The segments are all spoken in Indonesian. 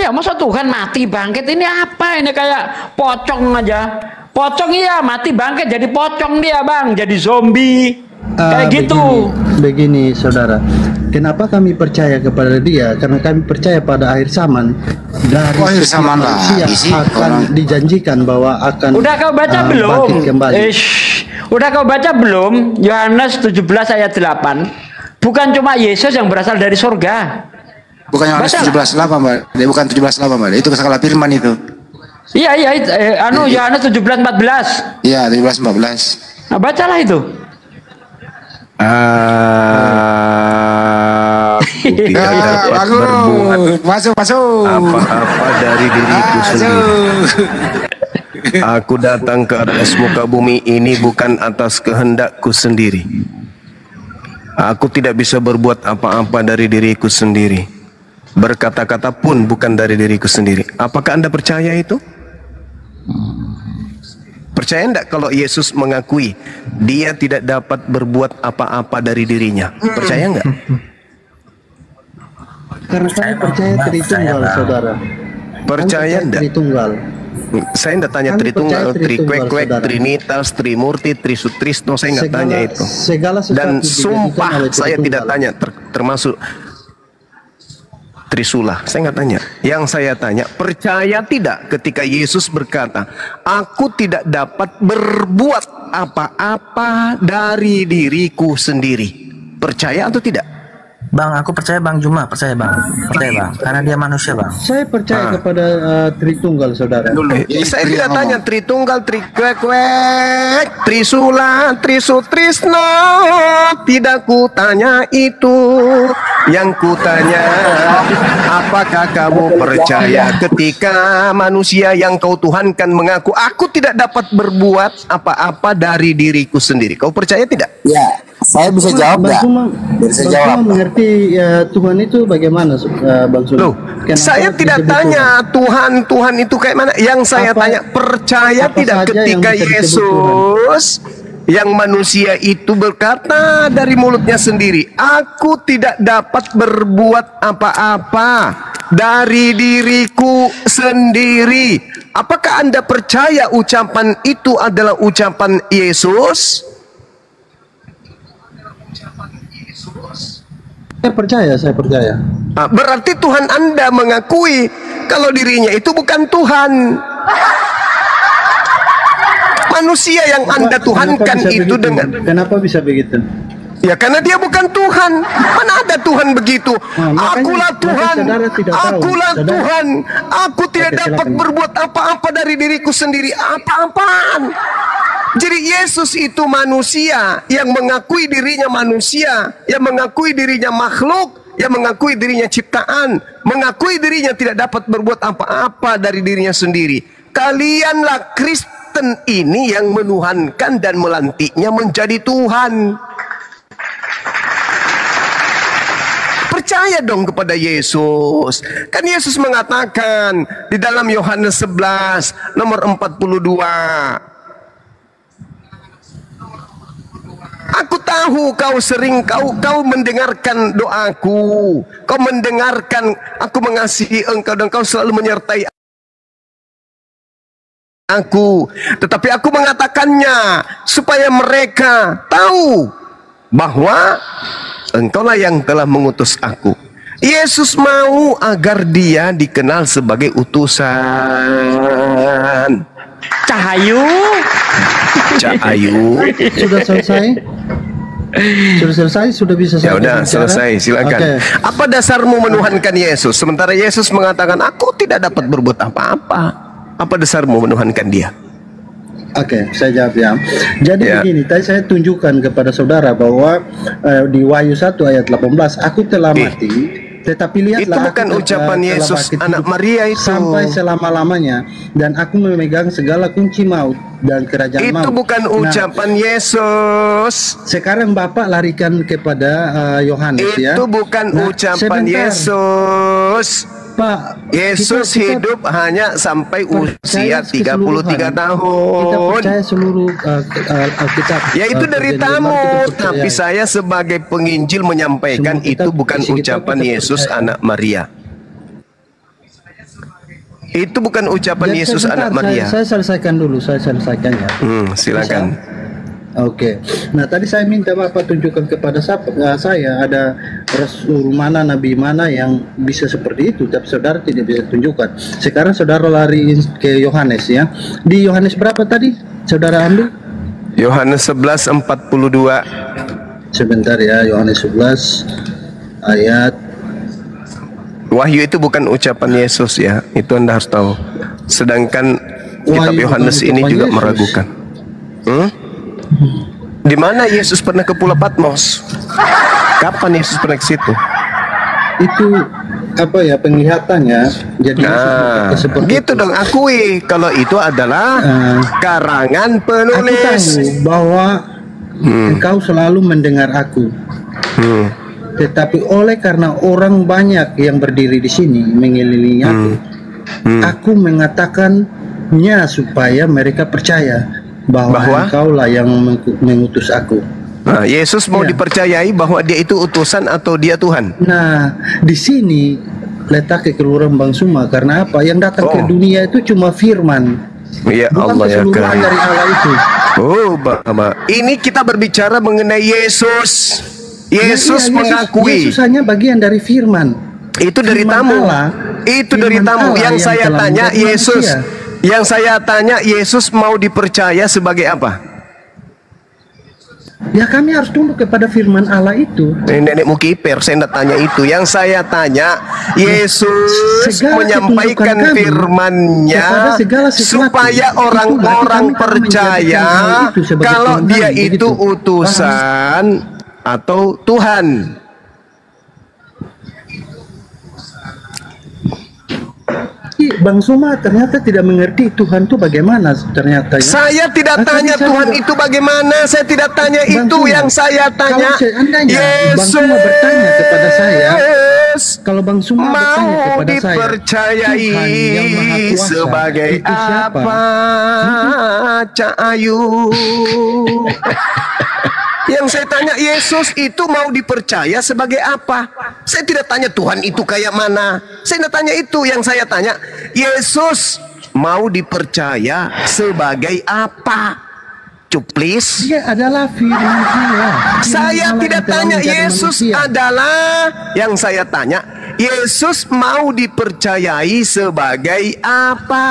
Iya, masa Tuhan mati bangkit ini apa ini, kayak pocong aja. Pocong iya mati bangkit jadi pocong dia bang, jadi zombie kayak gitu. Begini saudara, kenapa kami percaya kepada dia? Karena kami percaya pada akhir zaman dari akhir zaman manusia akan dijanjikan bahwa akan. Udah kau baca belum? Bangkit kembali. Udah kau baca belum? Yohanes 17 ayat 8. Bukan cuma Yesus yang berasal dari surga. Bukan Yohanes 17:8 Mbak. Bukan 17:8 Mbak. Itu salah firman itu. Iya Yohanes 17:14. Iya 17:14. Nah bacalah itu. Aku tidak dapat berbuat masuk apa-apa dari diriku sendiri. Aku datang ke atas muka bumi ini bukan atas kehendakku sendiri. Aku tidak bisa berbuat apa-apa dari diriku sendiri. Berkata-kata pun bukan dari diriku sendiri. Apakah Anda percaya itu? Percaya enggak kalau Yesus mengakui dia tidak dapat berbuat apa-apa dari dirinya? Percaya enggak? Karena saya percaya Tritunggal, saudara. Percaya enggak? Tritunggal. Saya enggak tanya Tritunggal, Trikwek-kwek, Trinitas, Trimurti, Trisutrisno, saya enggak tanya itu. Dan sumpah saya tidak tanya, termasuk Trisula, saya nggak tanya. Yang saya tanya, percaya tidak ketika Yesus berkata, aku tidak dapat berbuat apa-apa dari diriku sendiri. Percaya atau tidak? Bang, aku percaya Bang Juma, percaya Bang, karena dia manusia Bang. Saya percaya kepada Tritunggal, saudara. Saya tidak tanya Tritunggal, Trikwek-kwek, Trisula, Trisutrisno. Tidak ku tanya itu. Yang ku tanya, apakah kamu percaya ketika manusia yang kau tuhankan mengaku, aku tidak dapat berbuat apa-apa dari diriku sendiri. Kau percaya tidak? Ya, saya bisa jawab nggak? Bisa jawab. Mengerti Tuhan itu bagaimana, Bang Sul? Loh, saya tidak tanya Tuhan itu kayak mana. Yang saya tanya, percaya tidak ketika Yesus yang manusia itu berkata dari mulutnya sendiri, aku tidak dapat berbuat apa-apa dari diriku sendiri. Apakah Anda percaya ucapan itu adalah ucapan Yesus? Saya percaya. Berarti Tuhan Anda mengakui kalau dirinya itu bukan Tuhan. Manusia yang Anda tuhankan itu begitu? Dengan kenapa bisa begitu? Ya karena dia bukan Tuhan. Mana ada Tuhan begitu? Akulah Tuhan. Akulah Tuhan. Aku tidak dapat berbuat apa-apa dari diriku sendiri. Apa-apaan? Jadi Yesus itu manusia yang mengakui dirinya manusia, yang mengakui dirinya makhluk, yang mengakui dirinya ciptaan, mengakui dirinya tidak dapat berbuat apa-apa dari dirinya sendiri. Kalianlah Kristen ini yang menuhankan dan melantiknya menjadi Tuhan. Percaya dong kepada Yesus. Kan Yesus mengatakan di dalam Yohanes 11 nomor 42. Aku tahu kau mendengarkan doaku. Kau mendengarkan aku mengasihi engkau dan kau selalu menyertai aku. Tetapi aku mengatakannya supaya mereka tahu bahwa engkaulah yang telah mengutus aku. Yesus mau agar dia dikenal sebagai utusan. Cahayu. Sudah selesai? Sudah bisa ya udah selesai, silakan. Apa dasarmu menuhankan Yesus sementara Yesus mengatakan aku tidak dapat berbuat apa-apa? Apa dasarmu menuhankan dia? Saya jawab ya. Jadi begini, tadi saya tunjukkan kepada saudara bahwa di Wahyu 1 ayat 18, aku telah mati, tetapi lihatlah, itu bukan ucapan Yesus anak Maria itu sampai selama-lamanya, dan aku memegang segala kunci maut dan kerajaan maut. Itu bukan ucapan Yesus. Sekarang Bapak larikan kepada Yohanes ya. Itu bukan ucapan Yesus. Pak, Yesus hidup hanya sampai usia 33 tahun. Kita percaya seluruh Alkitab. Ya itu dari tamu, tapi saya sebagai penginjil menyampaikan itu bukan ucapan Yesus anak Maria. Itu bukan ucapan Jadi Yesus sebentar, anak Maria. Saya selesaikan dulu, saya selesaikan ya. Silakan. Oke. Nah, tadi saya minta Bapak tunjukkan kepada saya ada rasul mana, nabi mana yang bisa seperti itu, tapi saudara tidak bisa tunjukkan. Sekarang saudara lari ke Yohanes ya. Di Yohanes berapa tadi? Saudara ambil? Yohanes 11:42. Sebentar ya, Yohanes 11 ayat. Wahyu itu bukan ucapan Yesus ya, itu Anda harus tahu. Sedangkan kitab Wahyu Yohanes bukan ini ucapan juga Yesus. meragukan. Di mana Yesus pernah ke Pulau Patmos? Kapan Yesus pernah ke situ? Itu apa ya, penglihatannya. Jadi Nah, seperti gitu itu. dong, akui kalau itu adalah karangan Aku penulis. tahu bahwa engkau selalu mendengar aku. Tetapi oleh karena orang banyak yang berdiri di sini mengelilingi aku mengatakannya supaya mereka percaya bahwa engkaulah yang mengutus aku. Nah, Yesus mau dipercayai bahwa dia itu utusan atau dia Tuhan. Nah, di sini letak kekeliruan Bang Suma. Karena apa? Yang datang ke dunia itu cuma firman. Ya Bukan Allah ya keseluruhan Karim. dari Allah itu. Oh, Bapak. Ini kita berbicara mengenai Yesus. Yesus mengakui. Yesus hanya bagian dari firman. Itu dari Firman tamu. Allah. Itu dari Firman tamu. Allah Yang saya telah tanya menjadi Yesus. manusia. Yang saya tanya Yesus mau dipercaya sebagai apa? Ya, kami harus tunduk kepada firman Allah itu. Nenekmu kiper, saya tidak tanya itu. Yang saya tanya, Yesus Segala menyampaikan ketundukan kami firman-Nya kepada segala sesuatu. supaya Itu orang-orang berarti kami percaya menjadikan hal itu sebagai kalau Tuhan dia kami, itu begitu. utusan atau Tuhan. Bang Suma ternyata tidak mengerti Tuhan itu bagaimana ternyata ya. Saya tidak tanya Saya Tuhan juga- itu bagaimana. Saya tidak tanya Bang itu. Suma, Yang saya tanya, kalau seandainya Bang Yesus Suma bertanya kepada saya, kalau Bang Suma bertanya mau kepada saya, dipercayai Tuhan yang Maha Kuasa sebagai itu siapa? apa? Cak Ayu. Yang saya tanya, Yesus itu mau dipercaya sebagai apa? Saya tidak tanya Tuhan itu kayak mana. Saya tidak tanya itu. Yang saya tanya, Yesus mau dipercaya sebagai apa? Cuplis. Dia adalah firman Allah. Saya Firman Allah tidak yang telah tanya menjadi Yesus manusia. adalah. Yang saya tanya, Yesus mau dipercayai sebagai apa?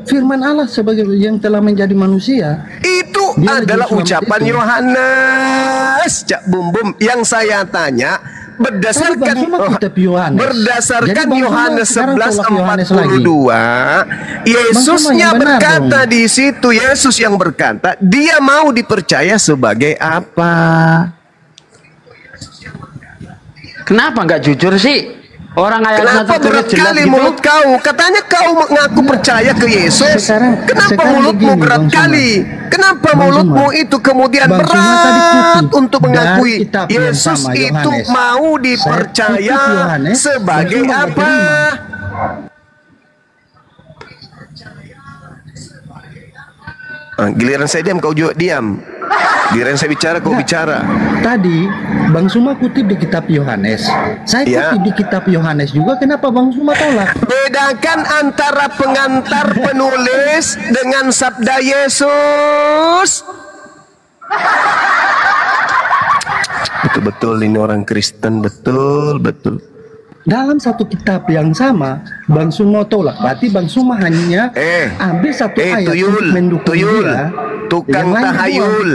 Firman Allah sebagai yang telah menjadi manusia. Itu Dia adalah lagi selamat ucapan itu. Yohanes. Cak Bum Bum. Yang saya tanya berdasarkan Bang Suma kitab Yohanes. berdasarkan Jadi Bang Suma Yohanes sekarang tolak Yohanes 11:42, Yesusnya yang benar berkata dong. di situ, Yesus yang berkata, dia mau dipercaya sebagai apa? Kenapa nggak jujur sih? Orang ayatnya Kenapa tertulis berat jelas kali gitu. mulut kau? Katanya kau mengaku percaya ke Yesus. Kenapa sekarang mulutmu begini, berat Bang Suma. kali? Kenapa Bang mulutmu Suma. itu kemudian Bang Suma tadi berat kutip untuk dari mengakui kitab yang Yesus sama, itu Yohanes. mau Saya dipercaya kutip Yohanes, sebagai Bang Suma nggak apa? terima. Giliran saya diam, kau juga diam. Giliran saya bicara, kau bicara. Tadi Bang Suma kutip di kitab Yohanes. Saya Ya. kutip di kitab Yohanes juga. Kenapa Bang Suma tolak? Bedakan antara pengantar penulis dengan sabda Yesus. Betul-betul ini orang Kristen, betul-betul. Dalam satu kitab yang sama, Bang Suma tolak. Berarti Bang Suma hanya ambil satu ayat untuk mendukung tuyul, dia. tukang yang lain tahayul.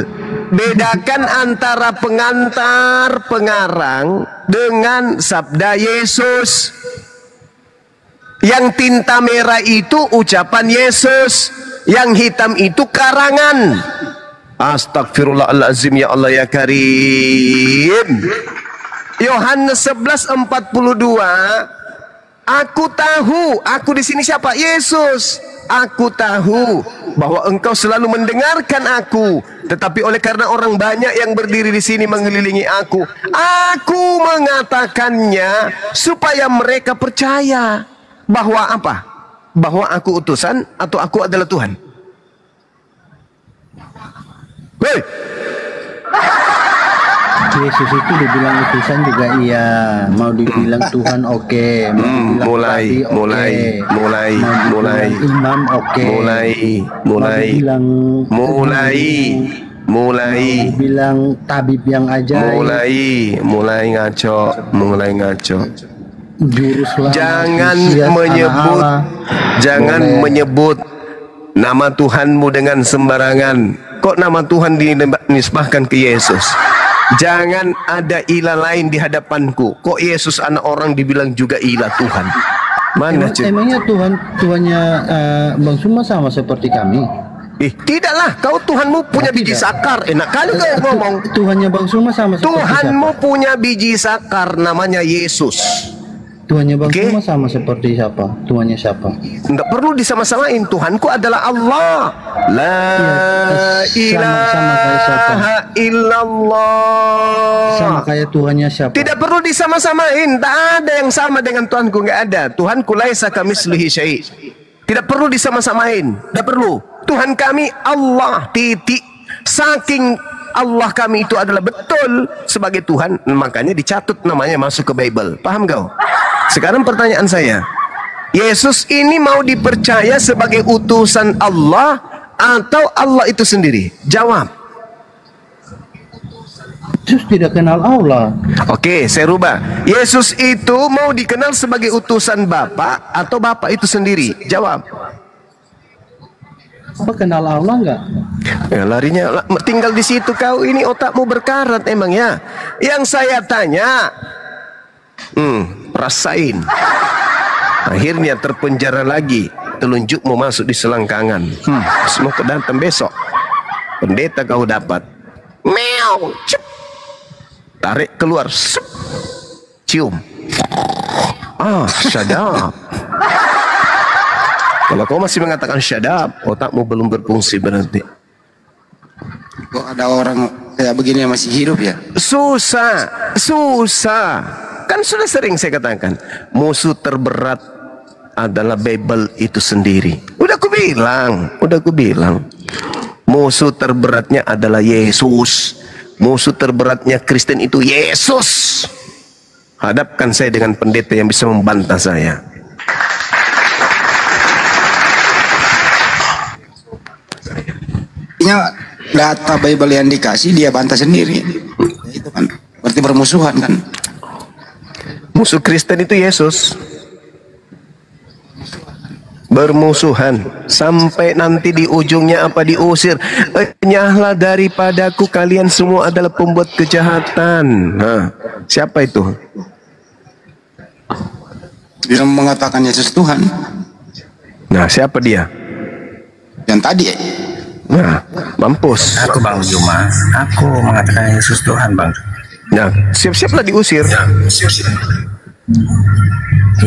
Bedakan antara pengantar pengarang dengan sabda Yesus. Yang tinta merah itu ucapan Yesus, yang hitam itu karangan. Astagfirullahaladzim, ya Allah ya Karim. Yohanes 11:42. Aku tahu, aku di sini siapa? Yesus. Aku tahu bahwa engkau selalu mendengarkan aku, tetapi oleh karena orang banyak yang berdiri di sini mengelilingi aku mengatakannya supaya mereka percaya bahwa apa? Bahwa aku utusan atau aku adalah Tuhan. Hei! Yesus itu dibilang utusan juga iya, mau dibilang Tuhan oke, mau dibilang imam oke, mau bilang tabib yang ajaib, mulai ngaco. juru selamat, jangan menyebut nama Tuhanmu dengan sembarangan. Kok nama Tuhan dinisbahkan ke Yesus? Jangan ada ilah lain di hadapanku. Kok Yesus anak orang dibilang juga ilah Tuhan? Mana emangnya Tuhannya Bang Suma sama seperti kami? Tidaklah. Kau Tuhanmu punya biji sakar. Enak kali kau ngomong. Tuhannya Bang Suma sama seperti Tuhanmu siapa? punya biji sakar, namanya Yesus. Tuhannya Bang Suma sama seperti siapa? Tuhannya siapa? Tidak perlu disama-samain. Tuhanku adalah Allah. La ilaha illallah. Sama kayak Tuhannya siapa? Tidak perlu disama-samain. Tak ada yang sama dengan Tuhanku. Nggak ada. Tuhanku laisa kamitslihi syai'. Tidak perlu disama-samain. Tidak perlu. Tuhan kami Allah, titik. Saking Allah kami itu adalah betul sebagai Tuhan, makanya dicatut namanya masuk ke Bible. Paham kau? Sekarang pertanyaan saya, Yesus ini mau dipercaya sebagai utusan Allah atau Allah itu sendiri? Jawab. Yesus tidak kenal Allah. Oke, saya rubah. Yesus itu mau dikenal sebagai utusan Bapa atau Bapa itu sendiri? Jawab. Apa kenal Allah enggak? Ya, larinya tinggal di situ kau. Ini otakmu berkarat emang ya. Yang saya tanya, rasain. Akhirnya terpenjara lagi. Telunjukmu masuk di selangkangan. Semua kedatang besok. Pendeta kau dapat. Meow. Cep. Tarik keluar. Sup. Cium. Syadab. Kalau kau masih mengatakan syadab, otakmu belum berfungsi berarti. Kok ada orang kayak begini yang masih hidup ya? Susah. Kan sudah sering saya katakan, musuh terberat adalah Bible itu sendiri. Udah aku bilang. Musuh terberatnya adalah Yesus. Musuh terberatnya Kristen itu Yesus. Hadapkan saya dengan pendeta yang bisa membantah saya. Data Bible yang dikasih dia bantah sendiri. Itu kan berarti bermusuhan kan? Musuh Kristen itu Yesus. Bermusuhan sampai nanti di ujungnya apa? Diusir. Nyahlah daripadaku, kalian semua adalah pembuat kejahatan. Siapa itu? Dia mengatakan Yesus Tuhan. Nah, siapa dia? Yang tadi. Nah, mampus. Aku Bang Juma. Aku mengatakan Yesus Tuhan, Bang. Nah, siap-siaplah diusir.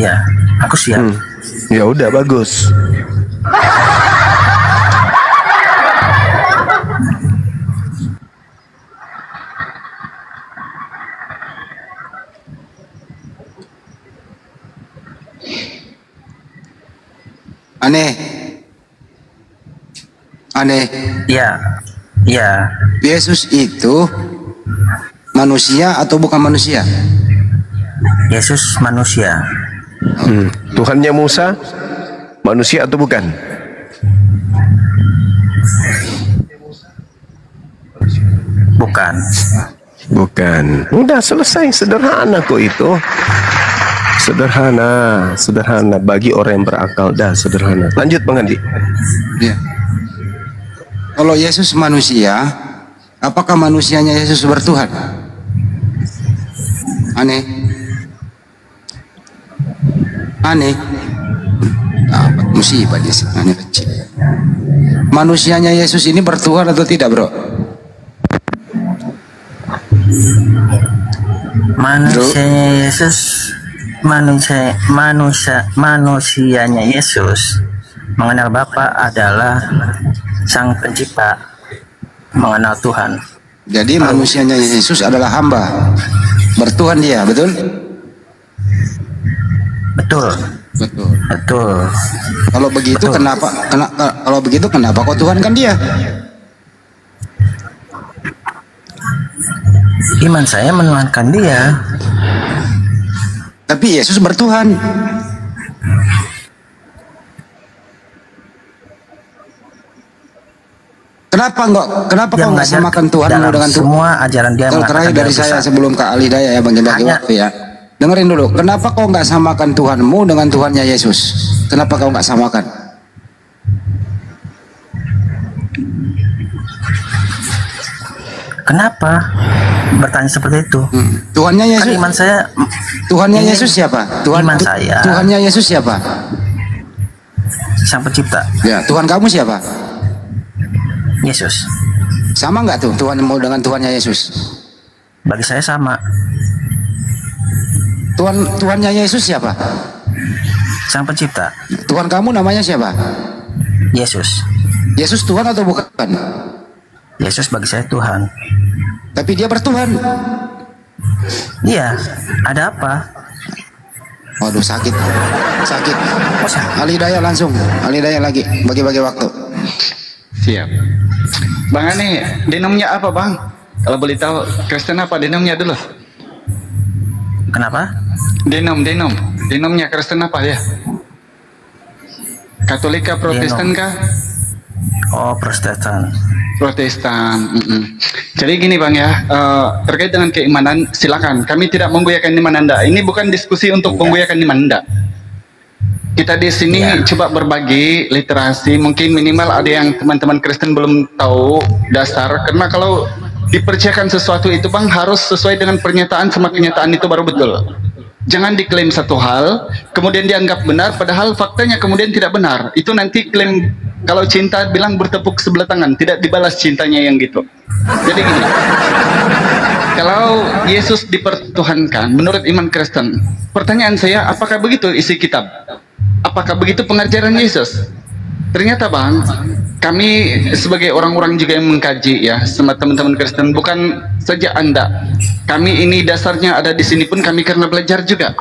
Iya, aku siap. Ya udah, bagus. Aneh. Iya. Yesus itu manusia atau bukan manusia? Yesus manusia. Tuhannya Musa manusia atau bukan? Bukan. Udah selesai, sederhana kok itu. Sederhana bagi orang yang berakal. Dah sederhana. Lanjut Bang Andi. Ya. Kalau Yesus manusia, apakah manusianya Yesus bertuhan? Aneh. Dapat musibah dia sebenarnya kecil. Manusianya Yesus ini bertuhan atau tidak, bro? Manusianya Yesus, manusianya Yesus mengenal Bapa adalah Sang Pencipta, mengenal Tuhan. Jadi manusianya Yesus adalah hamba, bertuhan dia, betul? Betul. Kalau begitu kenapa kok Tuhan kan dia? Iman saya menuhankan dia. Tapi Yesus bertuhan. Kenapa Dia kau nggak mengajar samakan Tuhanmu dalam dengan Tuhan? semua ajaran dia Kalau mengatakan terakhir dia dari saya Tuhan. sebelum Kak Ali Daya ya bagi-bagi Hanya- waktu ya. Dengerin dulu. Kenapa kau nggak samakan Tuhanmu dengan Tuhannya Yesus? Kenapa kau nggak samakan? Kenapa bertanya seperti itu? Tuhannya Kan Yesus. iman saya, Tuhannya ini Yesus siapa? iman saya. Tuhannya Yesus siapa? Sang Pencipta, Ya, Tuhan kamu siapa? Yesus. Sama nggak tuh Tuhanmu dengan Tuhannya Yesus? Bagi saya sama. Tuhannya Yesus siapa? Sang Pencipta, Tuhan kamu namanya siapa? Yesus. Yesus Tuhan atau bukan? Yesus bagi saya Tuhan. Tapi dia bertuhan. Iya, ada apa? Waduh, sakit. Ali Daya langsung. Ali Daya lagi bagi-bagi waktu. Siap. Bang Ani, denomnya apa bang? Kalau boleh tahu Kristen apa denomnya dulu? Kenapa? Denomnya Kristen apa ya? Katolika, Protestan Denom. kah? Oh, Protestan. Protestan. Jadi gini bang ya, terkait dengan keimanan, silakan. Kami tidak menggoyahkan iman Anda. Ini bukan diskusi untuk menggoyahkan iman Anda. Kita di sini coba berbagi literasi, mungkin minimal ada yang teman-teman Kristen belum tahu dasar. Karena kalau dipercayakan sesuatu itu bang harus sesuai dengan pernyataan sama kenyataan itu baru betul. Jangan diklaim satu hal, kemudian dianggap benar, padahal faktanya kemudian tidak benar. Itu nanti klaim, kalau cinta bilang bertepuk sebelah tangan, tidak dibalas cintanya yang gitu. Jadi gini, kalau Yesus dipertuhankan menurut iman Kristen, pertanyaan saya, apakah begitu isi kitab? Apakah begitu pengajaran Yesus? Ternyata bang, kami sebagai orang-orang juga yang mengkaji ya sama teman-teman Kristen, bukan saja Anda. Kami ini dasarnya ada di sini pun kami karena belajar juga,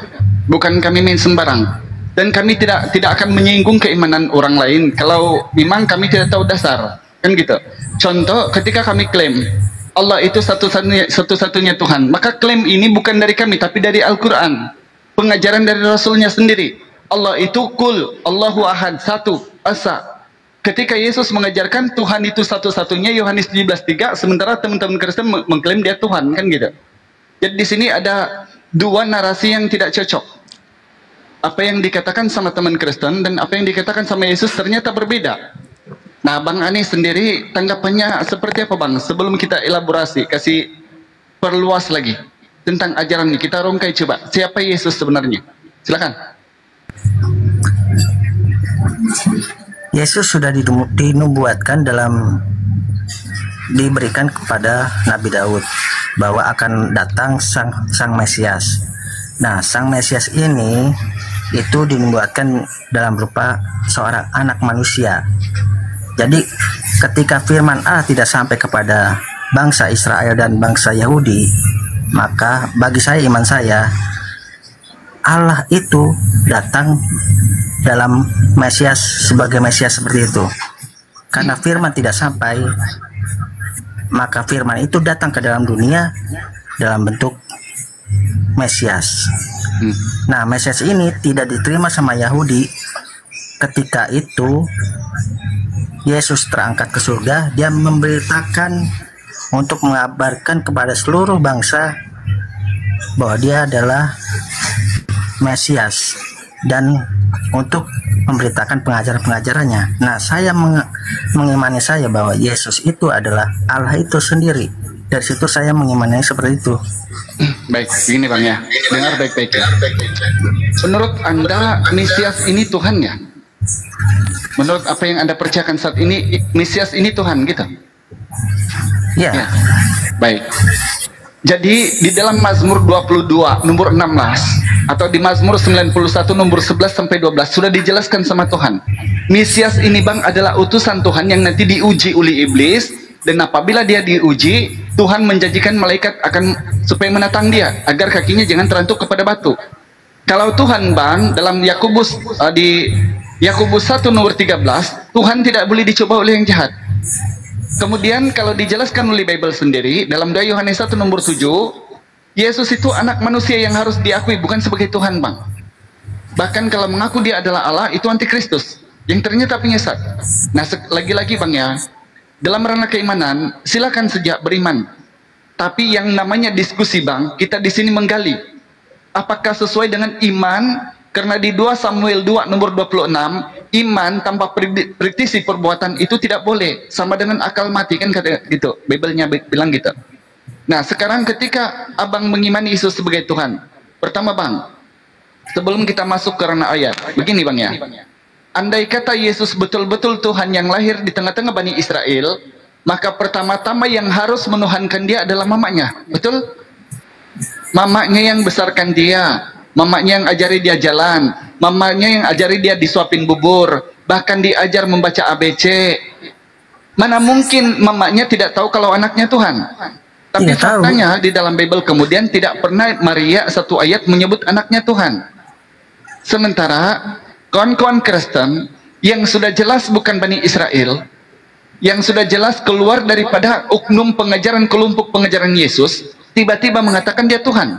bukan kami main sembarang. Dan kami tidak akan menyinggung keimanan orang lain kalau memang kami tidak tahu dasar, kan gitu. Contoh, ketika kami klaim Allah itu satu-satunya Tuhan, maka klaim ini bukan dari kami tapi dari Al-Quran, pengajaran dari Rasulnya sendiri. Allah itu kul, Allahu ahad, satu, asa. Ketika Yesus mengajarkan Tuhan itu satu-satunya, Yohanes 17:3, sementara teman-teman Kristen mengklaim dia Tuhan, kan gitu. Jadi di sini ada dua narasi yang tidak cocok. Apa yang dikatakan sama teman Kristen dan apa yang dikatakan sama Yesus ternyata berbeda. Nah, Bang Ani sendiri tanggapannya seperti apa, Bang? Sebelum kita elaborasi, kasih perluas lagi tentang ajaran ini. Kita rungkai coba. Siapa Yesus sebenarnya? Silakan. Yesus sudah dinubuatkan diberikan kepada Nabi Daud bahwa akan datang sang Mesias. Nah, sang Mesias ini itu dinubuatkan dalam berupa seorang anak manusia. Jadi ketika firman Allah tidak sampai kepada bangsa Israel dan bangsa Yahudi, maka bagi saya, iman saya, Allah itu datang dalam Mesias, sebagai Mesias seperti itu. Karena firman tidak sampai, maka firman itu datang ke dalam dunia dalam bentuk Mesias. Nah, Mesias ini tidak diterima sama Yahudi. Ketika itu Yesus terangkat ke surga, dia memberitakan untuk mengabarkan kepada seluruh bangsa bahwa dia adalah Mesias dan untuk memberitakan pengajaran-pengajarannya. Nah, saya mengimani saya bahwa Yesus itu adalah Allah itu sendiri. Dari situ saya mengimani seperti itu. Baik, begini Bang ya. Dengar baik-baik ya. Menurut Anda, Mesias ini Tuhan ya? Menurut apa yang Anda percayakan saat ini, Mesias ini Tuhan gitu? Ya. Ya. Baik. Jadi di dalam Mazmur 22 nomor 16 atau di Mazmur 91 nomor 11 sampai 12 sudah dijelaskan sama Tuhan. Mesias ini Bang adalah utusan Tuhan yang nanti diuji oleh iblis, dan apabila dia diuji, Tuhan menjanjikan malaikat akan supaya menatang dia agar kakinya jangan terantuk kepada batu. Kalau Tuhan Bang dalam Yakobus di Yakobus 1 nomor 13, Tuhan tidak boleh dicoba oleh yang jahat. Kemudian kalau dijelaskan oleh Bible sendiri dalam 2 Yohanes 1 nomor 7, Yesus itu anak manusia yang harus diakui, bukan sebagai Tuhan, Bang. Bahkan kalau mengaku dia adalah Allah, itu antikristus yang ternyata penyesat. Nah, lagi-lagi Bang ya, dalam ranah keimanan silakan sejak beriman. Tapi yang namanya diskusi Bang, kita di sini menggali apakah sesuai dengan iman, karena di 2 Samuel 2 nomor 26, iman tanpa praktisi perbuatan itu tidak boleh, sama dengan akal mati, kan kata gitu. Bible-nya bilang gitu. Nah, sekarang ketika Abang mengimani Yesus sebagai Tuhan, pertama Bang, sebelum kita masuk ke ranah ayat, begini Bang ya. Andai kata Yesus betul-betul Tuhan yang lahir di tengah-tengah Bani Israel, maka pertama-tama yang harus menuhankan dia adalah mamanya. Betul? Mamanya yang besarkan dia, mamanya yang ajari dia jalan, mamanya yang ajari dia disuapin bubur, bahkan diajar membaca ABC. Mana mungkin mamanya tidak tahu kalau anaknya Tuhan? Tapi faktanya di dalam Bible kemudian tidak pernah Maria satu ayat menyebut anaknya Tuhan. Sementara kawan-kawan Kristen yang sudah jelas bukan Bani Israel, yang sudah jelas keluar daripada uknum pengajaran kelompok pengajaran Yesus, tiba-tiba mengatakan dia Tuhan.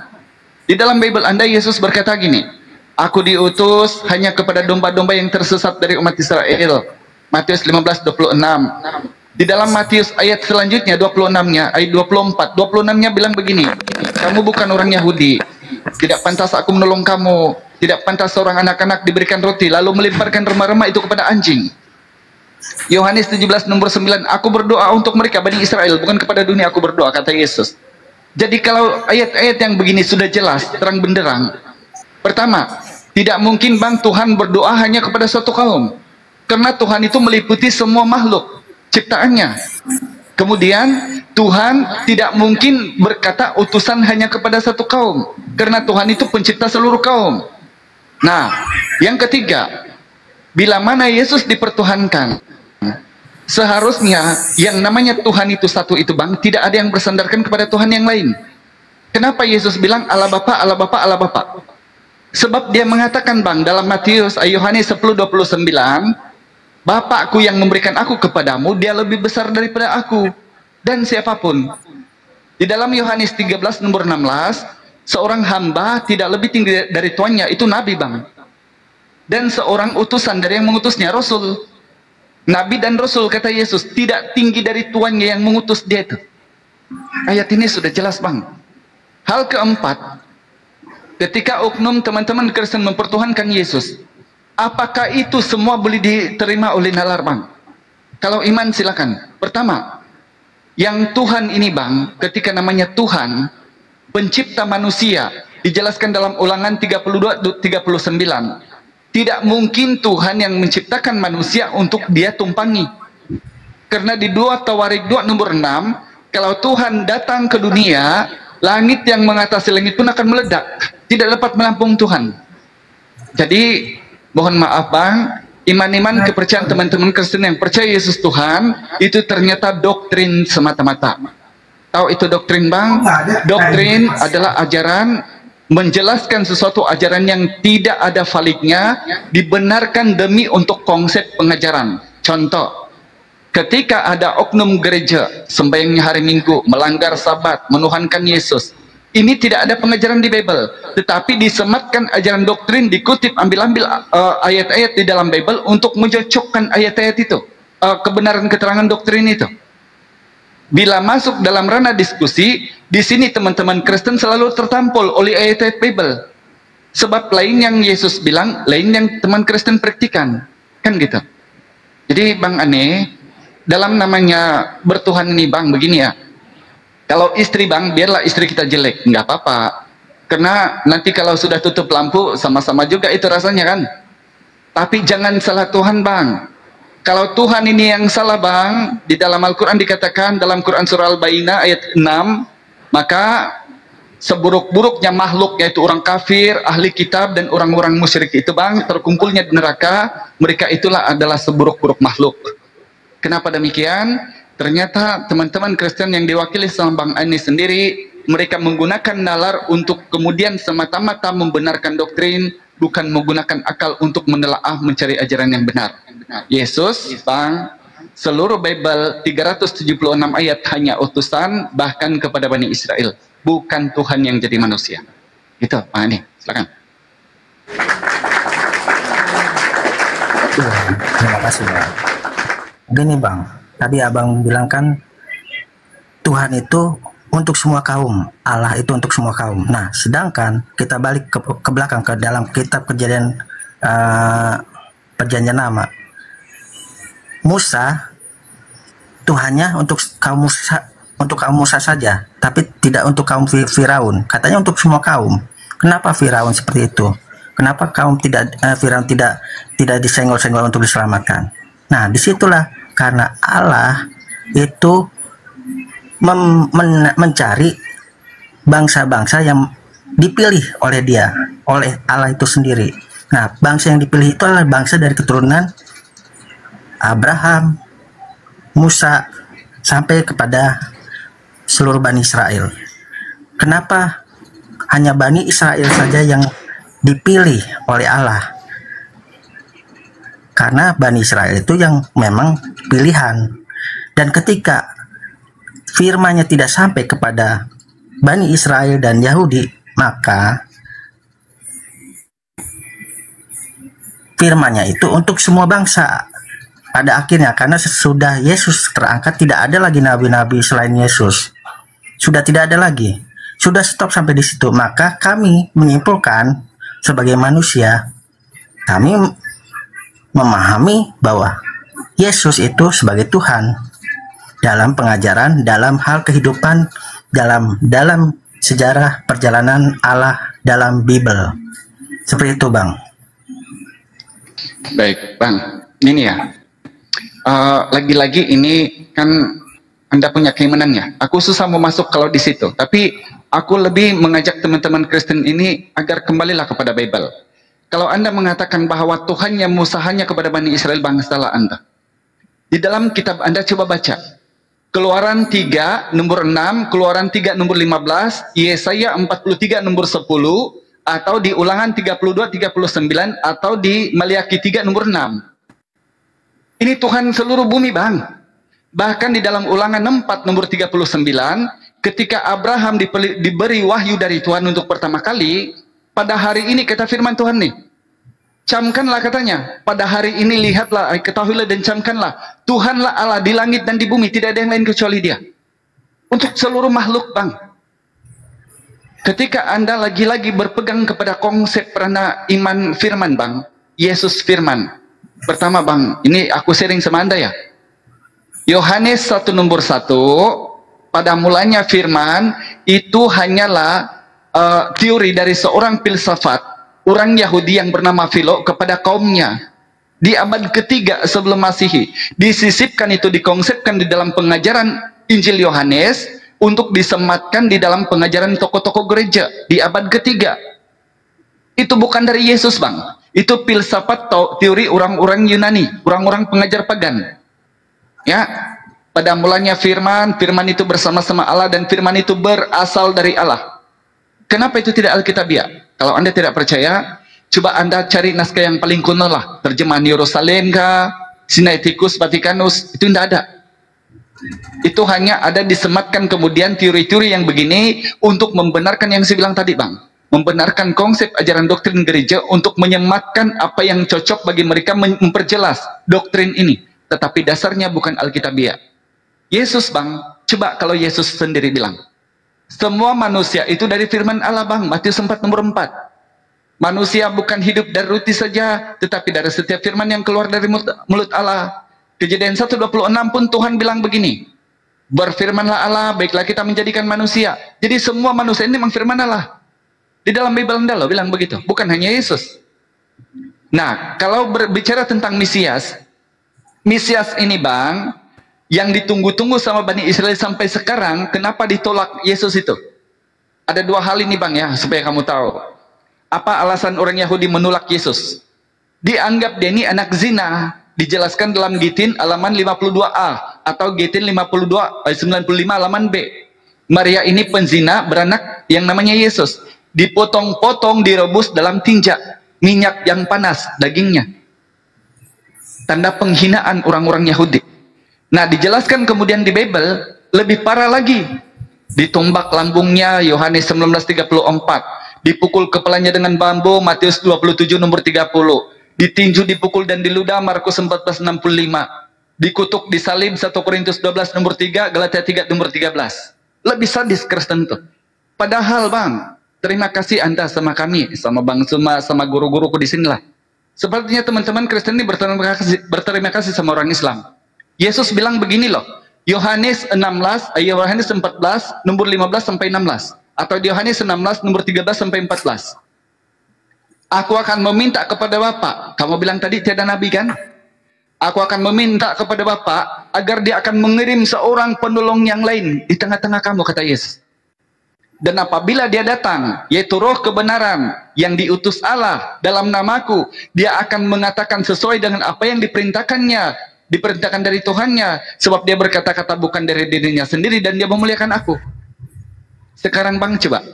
Di dalam Bible Anda Yesus berkata gini, aku diutus hanya kepada domba-domba yang tersesat dari umat Israel. Matius 15:26. Di dalam Matius ayat selanjutnya 26-nya, ayat 24, 26-nya bilang begini, kamu bukan orang Yahudi, tidak pantas aku menolong kamu, tidak pantas seorang anak-anak diberikan roti lalu melemparkan remah-remah itu kepada anjing. Yohanes 17 nomor 9, aku berdoa untuk mereka Bani Israel, bukan kepada dunia aku berdoa, kata Yesus. Jadi kalau ayat-ayat yang begini sudah jelas, terang benderang, pertama, tidak mungkin Bang Tuhan berdoa hanya kepada suatu kaum, karena Tuhan itu meliputi semua makhluk ciptaannya. Kemudian Tuhan tidak mungkin berkata utusan hanya kepada satu kaum, karena Tuhan itu pencipta seluruh kaum. Nah, yang ketiga, bila mana Yesus dipertuhankan, seharusnya yang namanya Tuhan itu satu itu Bang, tidak ada yang bersandarkan kepada Tuhan yang lain. Kenapa Yesus bilang Allah Bapa, Allah Bapa, Allah Bapa? Sebab dia mengatakan Bang dalam Matius Yohanes 10:29, Bapakku yang memberikan aku kepadamu, dia lebih besar daripada aku dan siapapun. Di dalam Yohanes 13 nomor 16, seorang hamba tidak lebih tinggi dari tuannya, itu nabi Bang. Dan seorang utusan dari yang mengutusnya, rasul. Nabi dan rasul, kata Yesus, tidak tinggi dari tuannya yang mengutus dia itu. Ayat ini sudah jelas Bang. Hal keempat, ketika oknum teman-teman Kristen mempertuhankan Yesus, apakah itu semua boleh diterima oleh nalar Bang? Kalau iman silakan. Pertama, yang Tuhan ini Bang, ketika namanya Tuhan, pencipta manusia, dijelaskan dalam Ulangan 32:39. Tidak mungkin Tuhan yang menciptakan manusia untuk dia tumpangi. Karena di 2 Tawarik 2 nomor 6, kalau Tuhan datang ke dunia, langit yang mengatasi langit pun akan meledak. Tidak dapat menampung Tuhan. Jadi, mohon maaf Bang, iman-iman kepercayaan teman-teman Kristen yang percaya Yesus Tuhan, itu ternyata doktrin semata-mata. Tahu itu doktrin Bang? Doktrin adalah ajaran menjelaskan sesuatu ajaran yang tidak ada validnya, dibenarkan demi untuk konsep pengajaran. Contoh, ketika ada oknum gereja, sembahyangnya hari Minggu, melanggar sabat, menuhankan Yesus, ini tidak ada pengajaran di Bible, tetapi disematkan ajaran doktrin, dikutip ambil-ambil ayat-ayat di dalam Bible untuk mencocokkan ayat-ayat itu, kebenaran keterangan doktrin itu. Bila masuk dalam ranah diskusi, di sini teman-teman Kristen selalu tertampol oleh ayat-ayat Bible. Sebab lain yang Yesus bilang, lain yang teman Kristen praktikan, kan gitu. Jadi Bang Ane, dalam namanya bertuhan ini Bang, begini ya. Kalau istri Bang, biarlah istri kita jelek, nggak apa-apa. Karena nanti kalau sudah tutup lampu, sama-sama juga itu rasanya kan. Tapi jangan salah Tuhan Bang. Kalau Tuhan ini yang salah Bang, di dalam Al-Quran dikatakan, dalam Quran Surah Al-Baqarah ayat 6, maka seburuk-buruknya makhluk, yaitu orang kafir, ahli kitab, dan orang-orang musyrik itu Bang, terkumpulnya di neraka, mereka itulah adalah seburuk-buruk makhluk. Kenapa demikian? Ternyata teman-teman Kristen yang diwakili sama Bang Ani sendiri, mereka menggunakan nalar untuk kemudian semata-mata membenarkan doktrin, bukan menggunakan akal untuk menelaah mencari ajaran yang benar. Yesus, Bang, seluruh Bible 376 ayat hanya utusan bahkan kepada Bani Israel, bukan Tuhan yang jadi manusia. Gitu, Pak Ani, silakan. Terima kasih Bang. Gini Bang, tadi Abang bilang kan Tuhan itu untuk semua kaum, Allah itu untuk semua kaum. Nah, sedangkan kita balik ke belakang ke dalam kitab Kejadian Perjanjian Lama, Musa Tuhannya untuk kaum Musa saja, tapi tidak untuk kaum Firaun. Katanya untuk semua kaum. Kenapa Firaun seperti itu? Kenapa kaum Firaun tidak disenggol-senggol untuk diselamatkan? Nah, disitulah karena Allah itu mencari bangsa-bangsa yang dipilih oleh Dia, oleh Allah itu sendiri. Nah, bangsa yang dipilih itu adalah bangsa dari keturunan Abraham, Musa, sampai kepada seluruh Bani Israel. Kenapa hanya Bani Israel saja yang dipilih oleh Allah? Karena Bani Israel itu yang memang pilihan. Dan ketika firman-Nya tidak sampai kepada Bani Israel dan Yahudi, maka firman-Nya itu untuk semua bangsa. Pada akhirnya, karena sesudah Yesus terangkat, tidak ada lagi nabi-nabi selain Yesus. Sudah tidak ada lagi. Sudah stop sampai di situ. Maka kami menyimpulkan sebagai manusia, kami memahami bahwa Yesus itu sebagai Tuhan dalam pengajaran, dalam hal kehidupan, dalam sejarah perjalanan Allah dalam Bible. Seperti itu, Bang. Baik, Bang. Ini ya. Lagi-lagi ini kan Anda punya keimanannya. Aku susah mau masuk kalau di situ. Tapi aku lebih mengajak teman-teman Kristen ini agar kembalilah kepada Bible. Kalau Anda mengatakan bahwa Tuhan yang Musa hanya kepada Bani Israel, bangsalah Anda. Di dalam kitab Anda coba baca. Keluaran 3 nomor 6, Keluaran 3 nomor 15, Yesaya 43 nomor 10, atau di Ulangan 32, 39, atau di Maliaki 3 nomor 6. Ini Tuhan seluruh bumi, Bang. Bahkan di dalam Ulangan 4 nomor 39, ketika Abraham diberi wahyu dari Tuhan untuk pertama kali, pada hari ini kata firman Tuhan nih, camkanlah katanya, pada hari ini lihatlah, ketahuilah dan camkanlah, Tuhanlah Allah di langit dan di bumi, tidak ada yang lain kecuali Dia. Untuk seluruh makhluk, Bang. Ketika Anda lagi-lagi berpegang kepada konsep peranan iman firman, Bang, Yesus firman. Pertama, Bang, ini aku sharing sama Anda ya. Yohanes 1 nomor 1, pada mulanya firman itu hanyalah teori dari seorang filsafat, orang Yahudi yang bernama Philo kepada kaumnya. Di abad ketiga sebelum Masehi, disisipkan itu, dikonsepkan di dalam pengajaran Injil Yohanes untuk disematkan di dalam pengajaran tokoh-tokoh gereja di abad ketiga. Itu bukan dari Yesus, Bang. Itu filsafat teori orang-orang Yunani, orang-orang pengajar pagan. Ya, pada mulanya firman, firman itu bersama-sama Allah dan firman itu berasal dari Allah. Kenapa itu tidak Alkitabiah? Kalau Anda tidak percaya, coba Anda cari naskah yang paling kuno lah, terjemahan Yerusalem kah, Sinaiticus Vaticanus, itu tidak ada. Itu hanya ada disematkan kemudian teori-teori yang begini untuk membenarkan yang saya bilang tadi, Bang. Membenarkan konsep ajaran doktrin gereja untuk menyematkan apa yang cocok bagi mereka, memperjelas doktrin ini. Tetapi dasarnya bukan Alkitabiah. Yesus, Bang, coba kalau Yesus sendiri bilang, semua manusia itu dari firman Allah, Bang. Matius 4 nomor 4. Manusia bukan hidup dari roti saja, tetapi dari setiap firman yang keluar dari mulut Allah. Kejadian 1:26 pun Tuhan bilang begini, berfirmanlah Allah, baiklah kita menjadikan manusia. Jadi semua manusia ini memang firman Allah. Di dalam Bible Anda loh bilang begitu, bukan hanya Yesus. Nah, kalau berbicara tentang Mesias, Mesias ini, Bang, yang ditunggu-tunggu sama Bani Israel sampai sekarang, kenapa ditolak Yesus itu? Ada dua hal ini, Bang, ya, supaya kamu tahu. Apa alasan orang Yahudi menolak Yesus? Dianggap dia ini anak zina, dijelaskan dalam Gitin halaman 52a atau Gitin 95 halaman B. Maria ini penzina beranak yang namanya Yesus. Dipotong-potong, direbus dalam tinja, minyak yang panas dagingnya. Tanda penghinaan orang-orang Yahudi. Nah, dijelaskan kemudian di Bible lebih parah lagi. Ditumbak lambungnya, Yohanes 19:34. Dipukul kepalanya dengan bambu, Matius 27 nomor 30. Ditinju, dipukul dan diludah, Markus 14:65. Dikutuk, disalib, 1 Korintus 12 nomor 3, Galatia 3 nomor 13. Lebih sadis Kristen tuh. Padahal Bang, terima kasih Anda sama kami, sama Bang Suma, sama guru-guruku di sinilah. Sepertinya teman-teman Kristen ini berterima kasih sama orang Islam. Yesus bilang begini loh, Yohanes 14 nomor 15 sampai 16, atau di Yohanes 16 nomor 13 sampai 14. Aku akan meminta kepada Bapa. Kamu bilang tadi tiada nabi kan? Aku akan meminta kepada Bapa agar Dia akan mengirim seorang penolong yang lain di tengah-tengah kamu, kata Yesus. Dan apabila Dia datang, yaitu Roh kebenaran yang diutus Allah dalam namaku, Dia akan mengatakan sesuai dengan apa yang diperintahkannya, diperintahkan dari Tuhannya, sebab Dia berkata-kata bukan dari dirinya sendiri dan Dia memuliakan aku. Sekarang Bang, coba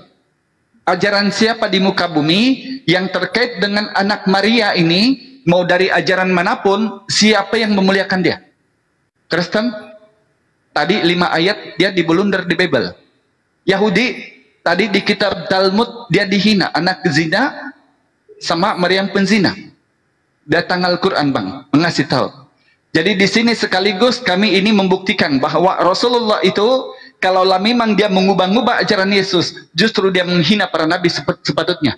ajaran siapa di muka bumi yang terkait dengan anak Maria ini, mau dari ajaran manapun, siapa yang memuliakan Dia? Kristen? Tadi 5 ayat dia diblunder di Bible. Yahudi tadi di kitab Talmud dia dihina, anak zina sama Maryam penzina. Datang Al-Quran Bang mengasih tahu. Jadi di sini sekaligus kami ini membuktikan bahwa Rasulullah itu kalaulah memang dia mengubah-ubah ajaran Yesus, justru dia menghina para nabi sepatutnya.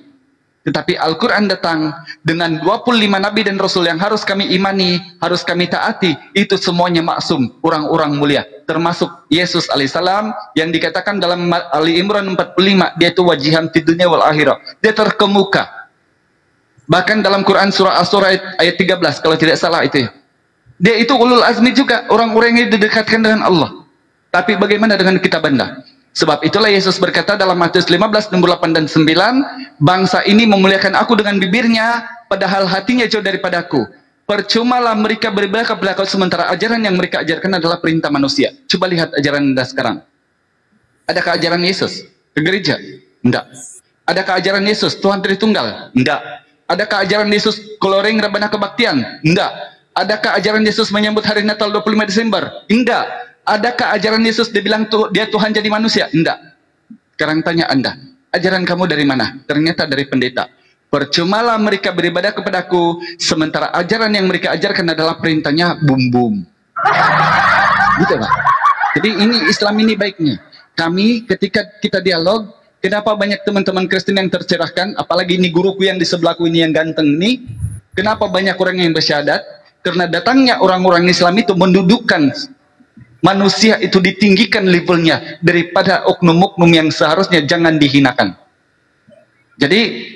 Tetapi Al-Quran datang dengan 25 nabi dan rasul yang harus kami imani, harus kami taati. Itu semuanya maksum, orang-orang mulia, termasuk Yesus alaihissalam yang dikatakan dalam Ali Imran 45, dia itu wajihan di dunia wal akhirah, dia terkemuka. Bahkan dalam Quran surah As-Surah ayat 13 kalau tidak salah itu ya, dia itu ulul azmi juga, orang-orang yang didekatkan dengan Allah. Tapi bagaimana dengan kita Anda? Sebab itulah Yesus berkata dalam Matius 15 nomor 8 dan 9, bangsa ini memuliakan aku dengan bibirnya, padahal hatinya jauh daripadaku. Percumalah mereka beribadah kepada aku, sementara ajaran yang mereka ajarkan adalah perintah manusia. Coba lihat ajaran Anda sekarang. Adakah ajaran Yesus ke gereja? Enggak. Adakah ajaran Yesus Tuhan Tritunggal? Enggak. Adakah ajaran Yesus coloring rebana kebaktian? Enggak. Adakah ajaran Yesus menyambut hari Natal 25 Desember? Enggak. Adakah ajaran Yesus dibilang dia Tuhan jadi manusia? Enggak. Sekarang tanya Anda, ajaran kamu dari mana? Ternyata dari pendeta. Percumalah mereka beribadah kepadaku, sementara ajaran yang mereka ajarkan adalah perintahnya bum-bum. Gitu Pak. Jadi ini Islam ini baiknya. Kami ketika kita dialog, kenapa banyak teman-teman Kristen yang tercerahkan, apalagi ini guruku yang di sebelahku ini yang ganteng ini, kenapa banyak orang yang bersyahadat? Karena datangnya orang-orang Islam itu mendudukkan manusia itu, ditinggikan levelnya daripada oknum-oknum yang seharusnya jangan dihinakan. Jadi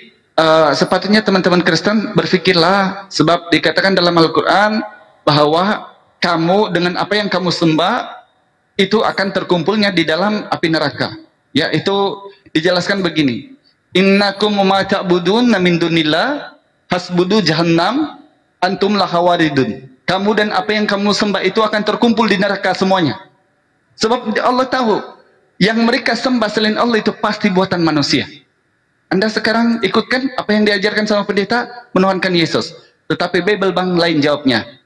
sepatutnya teman-teman Kristen berpikirlah, sebab dikatakan dalam Al-Quran bahwa kamu dengan apa yang kamu sembah itu akan terkumpulnya di dalam api neraka. Ya, itu dijelaskan begini, innakum ma ta'budun min dunillah hasbudu jahannam antum laha waridun. Kamu dan apa yang kamu sembah itu akan terkumpul di neraka semuanya. Sebab Allah tahu yang mereka sembah selain Allah itu pasti buatan manusia. Anda sekarang ikutkan apa yang diajarkan sama pendeta, menuhankan Yesus. Tetapi Bible Bang lain jawabnya.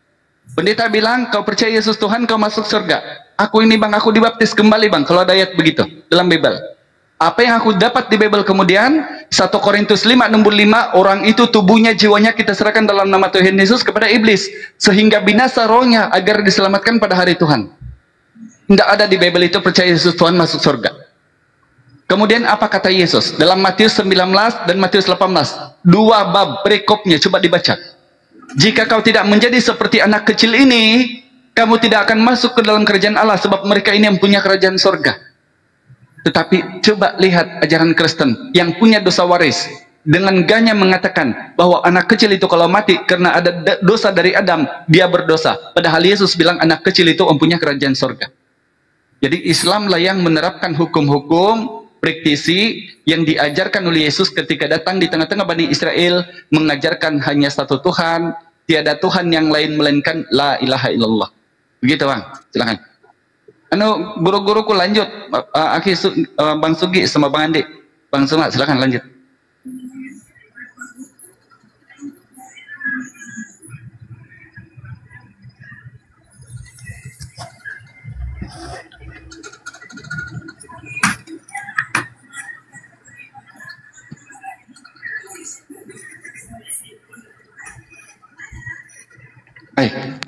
Pendeta bilang, kau percaya Yesus Tuhan, kau masuk surga. Aku ini Bang, aku dibaptis kembali Bang, kalau ada ayat begitu dalam Bible. Apa yang aku dapat di Bible kemudian, 1 Korintus 5 nomor 5, orang itu tubuhnya, jiwanya kita serahkan dalam nama Tuhan Yesus kepada iblis, sehingga binasa rohnya agar diselamatkan pada hari Tuhan. Tidak ada di Bible itu percaya Yesus Tuhan masuk surga. Kemudian apa kata Yesus? Dalam Matius 19 dan Matius 18, 2 bab perikopnya, coba dibaca. Jika kau tidak menjadi seperti anak kecil ini, kamu tidak akan masuk ke dalam kerajaan Allah, sebab mereka ini yang punya kerajaan surga. Tetapi coba lihat ajaran Kristen yang punya dosa waris, dengan ganya mengatakan bahwa anak kecil itu kalau mati karena ada dosa dari Adam, dia berdosa. Padahal Yesus bilang anak kecil itu mempunyai kerajaan surga. Jadi Islamlah yang menerapkan hukum-hukum praktisi yang diajarkan oleh Yesus ketika datang di tengah-tengah Bani Israel, mengajarkan hanya satu Tuhan, tiada Tuhan yang lain melainkan la ilaha illallah. Begitu Bang, silakan. Guru-guruku lanjut, Bang Sugi sama Bang Andi. Bang Suma, silakan lanjut.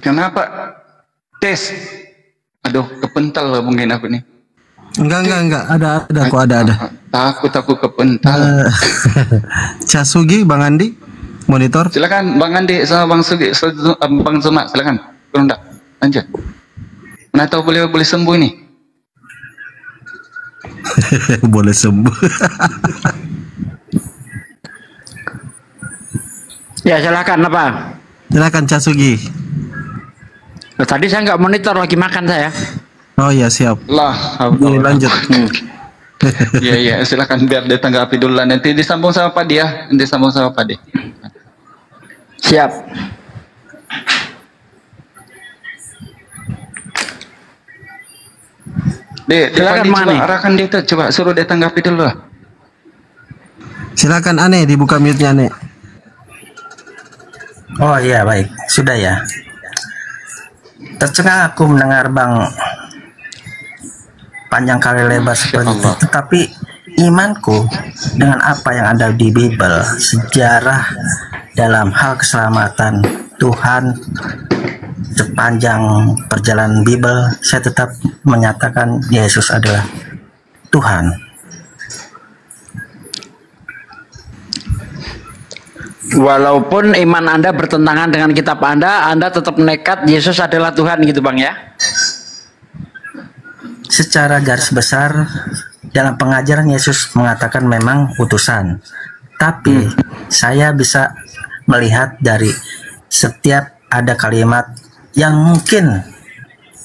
Kenapa? Tes. Aduh, kepental mungkin aku nih. Enggak. Ada kok, ada. Takut aku kepental. Casugi, Bang Andi, monitor. Silakan Bang Andi sama Bang Sugi, Bang Semak, silakan. Kurang lanjut. Mana tahu boleh sembuh ini. Boleh sembuh. Ya silakan apa? Silakan Casugi. Tadi saya nggak monitor, lagi makan saya. Oh iya, siap. Lah, lanjut. Iya, silakan biar dia tanggapi dulu lah. Nanti disambung sama Pak dia, Siap. Silakan coba arahkan dia tuh, coba suruh dia tanggapi dulu lah. Silakan Ane, dibuka mute-nya Ane. Oh iya, baik, sudah ya. Tercengang aku mendengar Bang panjang kali lebar seperti itu, tetapi imanku dengan apa yang ada di Bible, sejarah dalam hal keselamatan Tuhan sepanjang perjalanan Bible, saya tetap menyatakan Yesus adalah Tuhan. Walaupun iman Anda bertentangan dengan kitab Anda tetap nekat Yesus adalah Tuhan gitu Bang ya? Secara garis besar dalam pengajaran Yesus mengatakan memang utusan. Tapi saya bisa melihat dari setiap ada kalimat yang mungkin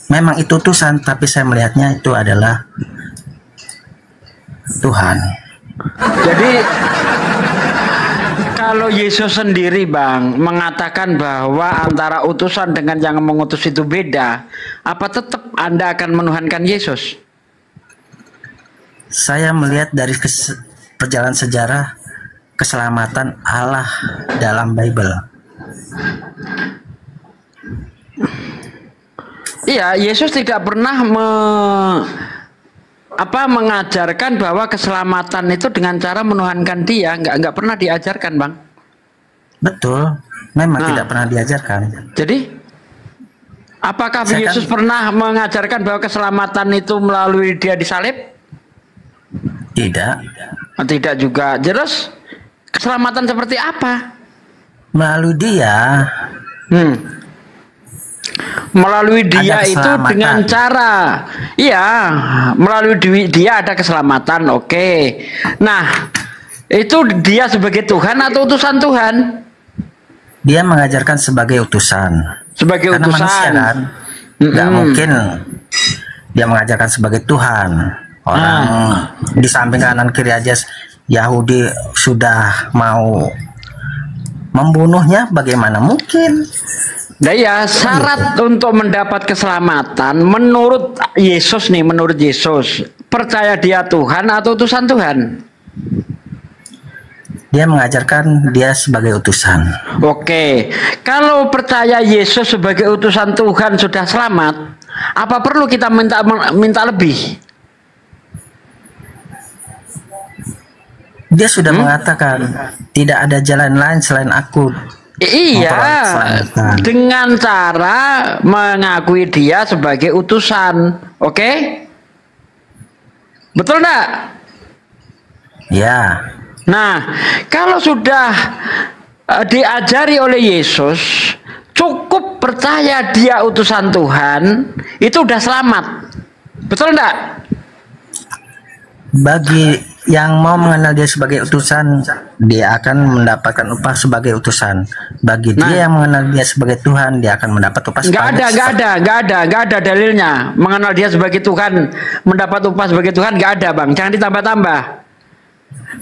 memang itu utusan, tapi saya melihatnya itu adalah Tuhan. Jadi kalau Yesus sendiri Bang mengatakan bahwa antara utusan dengan yang mengutus itu beda, apa tetap Anda akan menuhankan Yesus? Saya melihat dari perjalanan sejarah keselamatan Allah dalam Bible. Iya, Yesus tidak pernah mengajarkan bahwa keselamatan itu dengan cara menuhankan Dia, nggak pernah diajarkan Bang. Betul, memang tidak pernah diajarkan. Jadi apakah Yesus pernah mengajarkan bahwa keselamatan itu melalui Dia disalib? Tidak. Tidak juga. Terus keselamatan seperti apa? Melalui Dia. Melalui Dia itu dengan cara, melalui Dia ada keselamatan. Oke. Nah, itu Dia sebagai Tuhan atau utusan Tuhan? Dia mengajarkan sebagai utusan. Sebagai karena utusan. Manusia kan, nggak mungkin Dia mengajarkan sebagai Tuhan. Orang di samping kanan kiri aja Yahudi sudah mau membunuhnya, bagaimana mungkin? Nah ya, syarat untuk mendapat keselamatan menurut Yesus nih, menurut Yesus, percaya Dia Tuhan atau utusan Tuhan? Dia mengajarkan Dia sebagai utusan. Oke, kalau percaya Yesus sebagai utusan Tuhan sudah selamat, apa perlu kita minta lebih? Dia sudah mengatakan tidak ada jalan lain selain Aku. Iya, dengan cara mengakui Dia sebagai utusan. Oke? Betul enggak? Ya. Nah, kalau sudah diajari oleh Yesus, cukup percaya Dia utusan Tuhan, itu udah selamat. Betul enggak? Bagi yang mau mengenal Dia sebagai utusan, dia akan mendapatkan upah sebagai utusan. Bagi dia yang mengenal Dia sebagai Tuhan, dia akan mendapat upah sebagai Nggak ada dalilnya. Mengenal Dia sebagai Tuhan, mendapat upah sebagai Tuhan, nggak ada Bang. Jangan ditambah-tambah.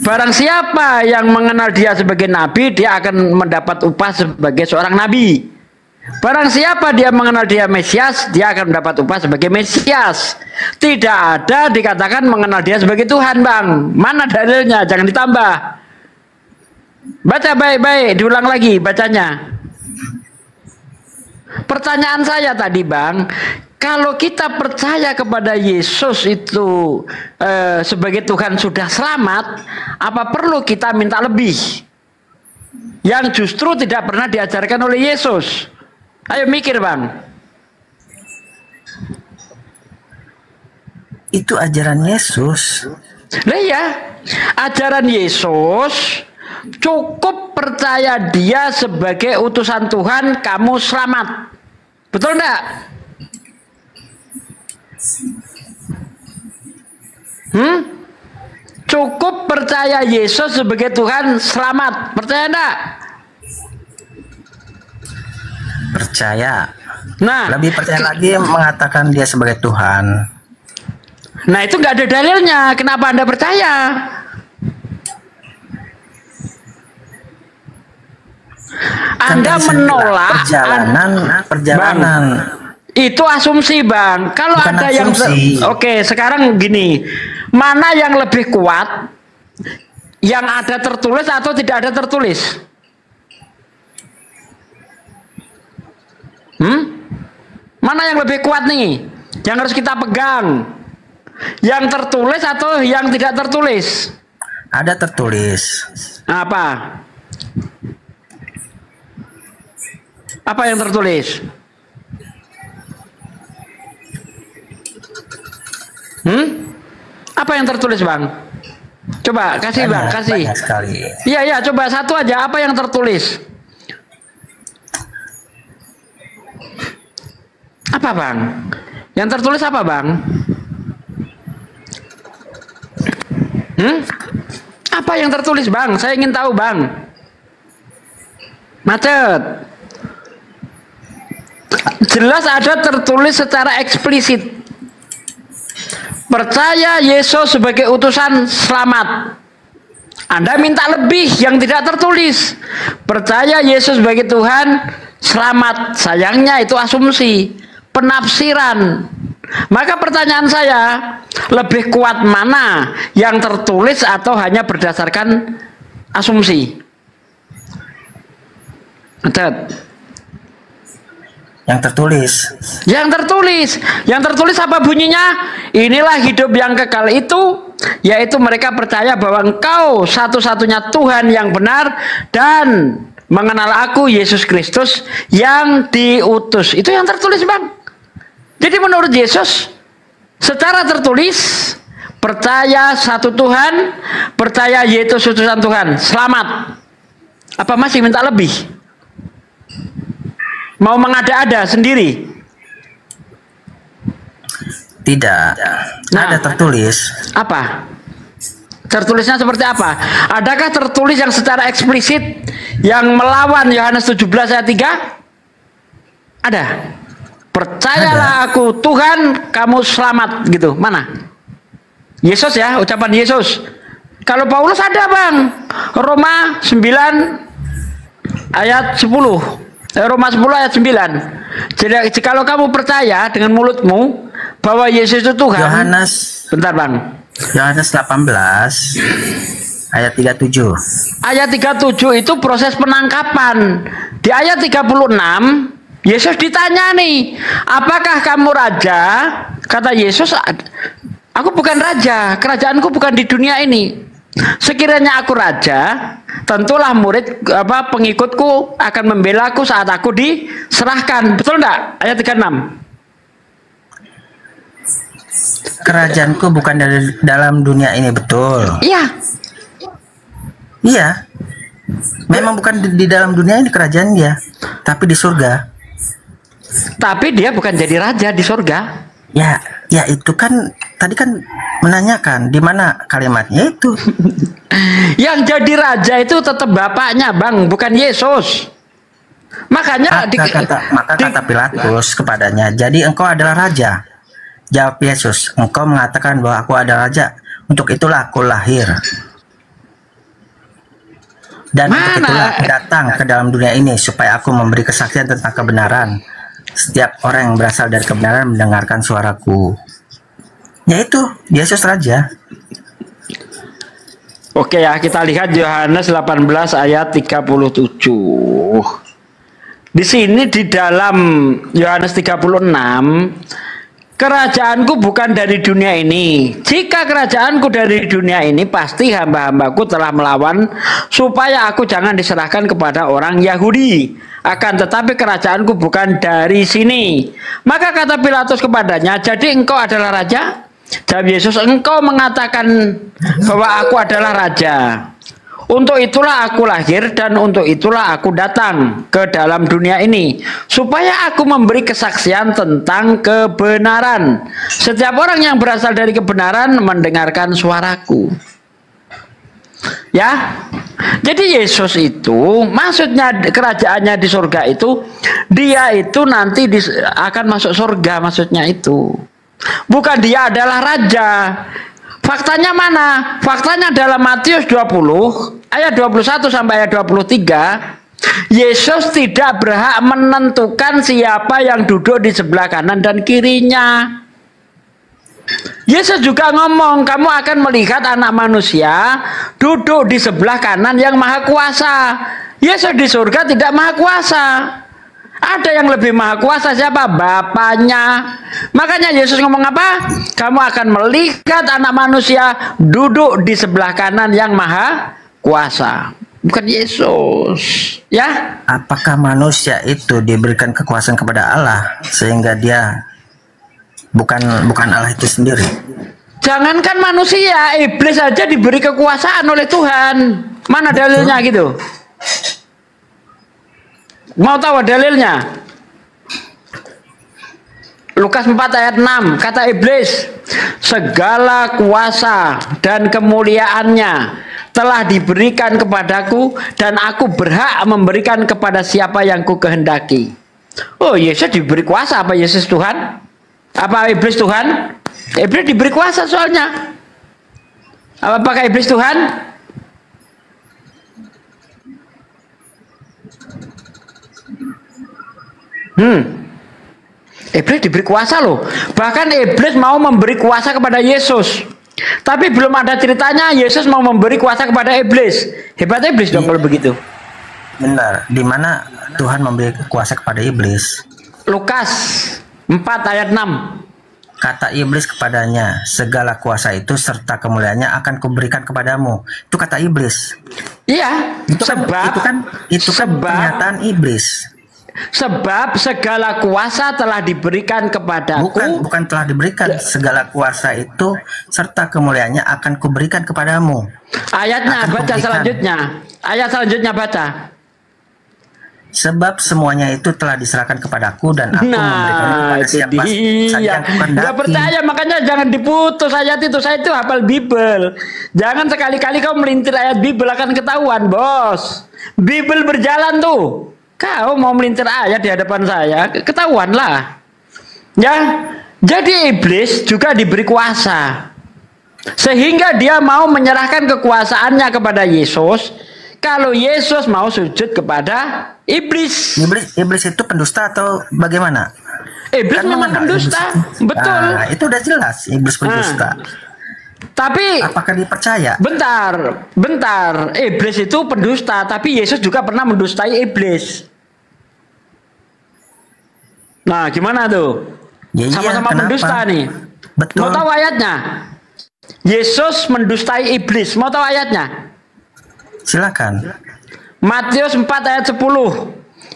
Barang siapa yang mengenal Dia sebagai nabi, dia akan mendapat upah sebagai seorang nabi. Barang siapa dia mengenal Dia Mesias, dia akan mendapat upah sebagai Mesias. Tidak ada dikatakan mengenal Dia sebagai Tuhan Bang. Mana dalilnya? Jangan ditambah. Baca baik-baik, diulang lagi bacanya. Pertanyaan saya tadi Bang, kalau kita percaya kepada Yesus itu sebagai Tuhan sudah selamat, apa perlu kita minta lebih? Yang justru tidak pernah diajarkan oleh Yesus. Ayo mikir bang. Itu ajaran Yesus. Nah ya, ajaran Yesus cukup percaya dia sebagai utusan Tuhan, kamu selamat. Betul enggak? Cukup percaya Yesus sebagai Tuhan, selamat. Percaya enggak? Percaya. Nah, Lebih percaya lagi mengatakan dia sebagai Tuhan. nah itu nggak ada dalilnya. Kenapa Anda percaya? Anda Kan tadi saya menolak bilang, perjalanan. Itu asumsi bang. Kalau Bukan ada asumsi. Oke, sekarang gini, mana yang lebih kuat? Yang ada tertulis atau tidak ada tertulis? Mana yang lebih kuat nih? Yang harus kita pegang? Yang tertulis atau yang tidak tertulis? Ada tertulis. Apa? Apa yang tertulis? Apa yang tertulis bang? Coba kasih bang, kasih. Banyak sekali. Iya iya, coba satu aja. Apa yang tertulis? Apa bang? Yang tertulis apa bang? Apa yang tertulis bang? Saya ingin tahu bang. Macet. Jelas ada tertulis secara eksplisit. Percaya Yesus sebagai utusan, selamat. Anda minta lebih yang tidak tertulis. Percaya Yesus sebagai Tuhan, selamat. Sayangnya itu asumsi, penafsiran. Maka pertanyaan saya, lebih kuat mana, yang tertulis atau hanya berdasarkan asumsi? Yang tertulis. Yang tertulis apa bunyinya? Inilah hidup yang kekal itu, yaitu mereka percaya bahwa Engkau satu-satunya Tuhan yang benar dan mengenal Aku, Yesus Kristus yang diutus. Itu yang tertulis bang. Jadi menurut Yesus, secara tertulis, percaya satu Tuhan, percaya Yesus utusan Tuhan, selamat. Apa masih minta lebih? Mau mengada-ada sendiri? Tidak. Ada tertulis. Apa? Tertulisnya seperti apa? Adakah tertulis yang secara eksplisit yang melawan Yohanes 17 ayat 3? Ada. Percayalah Aku Tuhan, kamu selamat, gitu. Mana? Yesus ya, ucapan Yesus. Kalau Paulus ada bang, Roma 9 ayat 10. Roma 10 ayat 9. Jadi kalau kamu percaya dengan mulutmu bahwa Yesus itu Tuhan. Yohanes. Bentar bang. Yohanes 18 ayat 37. Ayat 37 itu proses penangkapan. Di ayat 36 Yesus ditanya nih, apakah kamu raja? Kata Yesus, aku bukan raja, kerajaanku bukan di dunia ini. Sekiranya aku raja, tentulah pengikutku akan membela aku saat aku diserahkan. Betul enggak? Ayat 36. Kerajaanku bukan dari dalam dunia ini, betul. Iya. Iya. Memang bukan di dalam dunia ini kerajaan dia, tapi di surga. Tapi dia bukan jadi raja di surga. Ya itu kan tadi kan menanyakan di mana kalimatnya itu. Yang jadi raja itu tetap bapaknya bang, bukan Yesus. Makanya kata Pilatus kepadanya, jadi engkau adalah raja. Jawab Yesus, engkau mengatakan bahwa aku adalah raja. Untuk itulah aku lahir. Dan untuk itulah aku datang ke dalam dunia ini supaya aku memberi kesaksian tentang kebenaran. Setiap orang yang berasal dari kebenaran mendengarkan suaraku. Yaitu Yesus Raja. Oke ya, kita lihat Yohanes 18 ayat 37. Di sini di dalam Yohanes 36 kerajaanku bukan dari dunia ini. Jika kerajaanku dari dunia ini, pasti hamba-hambaku telah melawan supaya aku jangan diserahkan kepada orang Yahudi. Akan tetapi kerajaanku bukan dari sini. Maka kata Pilatus kepadanya, jadi engkau adalah raja? Jawab Yesus, engkau mengatakan bahwa aku adalah raja. Untuk itulah aku lahir dan untuk itulah aku datang ke dalam dunia ini, supaya aku memberi kesaksian tentang kebenaran. Setiap orang yang berasal dari kebenaran mendengarkan suaraku. Ya, jadi Yesus itu maksudnya kerajaannya di surga itu, dia itu nanti akan masuk surga, maksudnya itu. Bukan dia adalah raja. Faktanya mana? Faktanya dalam Matius 20 ayat 21 sampai ayat 23, Yesus tidak berhak menentukan siapa yang duduk di sebelah kanan dan kirinya. Yesus juga ngomong, kamu akan melihat anak manusia duduk di sebelah kanan yang maha kuasa. Yesus di surga tidak maha kuasa. Ada yang lebih maha kuasa, siapa? Bapaknya. Makanya Yesus ngomong apa? Kamu akan melihat anak manusia duduk di sebelah kanan yang maha kuasa. Bukan Yesus. Ya? Apakah manusia itu diberikan kekuasaan kepada Allah sehingga dia bukan Allah itu sendiri? Jangankan manusia, iblis saja diberi kekuasaan oleh Tuhan. Mana dalilnya gitu? Mau tahu dalilnya? Lukas 4 ayat 6, kata iblis, segala kuasa dan kemuliaannya telah diberikan kepadaku dan aku berhak memberikan kepada siapa yang ku kehendaki. Oh, Yesus diberi kuasa. Apa Yesus Tuhan? Apa iblis Tuhan? Iblis diberi kuasa soalnya. Apakah iblis Tuhan? Iblis diberi kuasa loh. Bahkan iblis mau memberi kuasa kepada Yesus. Tapi belum ada ceritanya Yesus mau memberi kuasa kepada iblis. Hebat iblis dong kalau begitu. Benar. Di mana Tuhan memberi kuasa kepada iblis? Lukas 4 ayat 6. Kata iblis kepadanya, segala kuasa itu serta kemuliaannya akan kuberikan kepadamu. Itu kata iblis. Iya. Itu kan pernyataan iblis. Sebab segala kuasa telah diberikan kepadaku. Bukan telah diberikan. Segala kuasa itu serta kemuliaannya akan kuberikan kepadamu. Ayatnya baca selanjutnya. Ayat selanjutnya baca. Sebab semuanya itu telah diserahkan kepadaku dan aku memberikannya kepada siapa saja yang kukehendaki. Nggak percaya, makanya jangan diputus ayat itu. Saya itu hafal Bible. Jangan sekali-kali kau melintir ayat Bible, akan ketahuan, bos. Bible berjalan tuh. Kau mau melintir ayat di hadapan saya, ketahuan lah. Ya, jadi iblis juga diberi kuasa. Sehingga dia mau menyerahkan kekuasaannya kepada Yesus. Kalau Yesus mau sujud kepada iblis. Iblis itu pendusta atau bagaimana? Iblis memang pendusta. Betul. Nah, itu udah jelas iblis pendusta. Tapi apakah dipercaya? Bentar. Iblis itu pendusta, tapi Yesus juga pernah mendustai iblis. Nah, gimana tuh? Sama-sama pendusta nih. Betul. Mau tahu ayatnya? Yesus mendustai iblis. Mau tahu ayatnya? Silakan. Matius 4 ayat 10.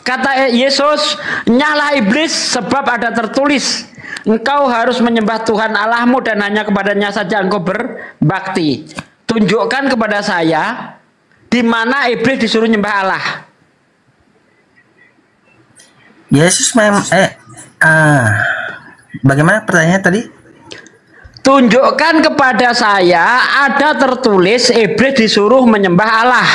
Kata Yesus, nyala iblis sebab ada tertulis, engkau harus menyembah Tuhan Allahmu dan hanya kepadanya saja engkau berbakti. Tunjukkan kepada saya di mana iblis disuruh nyembah Allah. Yesus bagaimana pertanyaannya tadi? Tunjukkan kepada saya ada tertulis iblis disuruh menyembah Allah.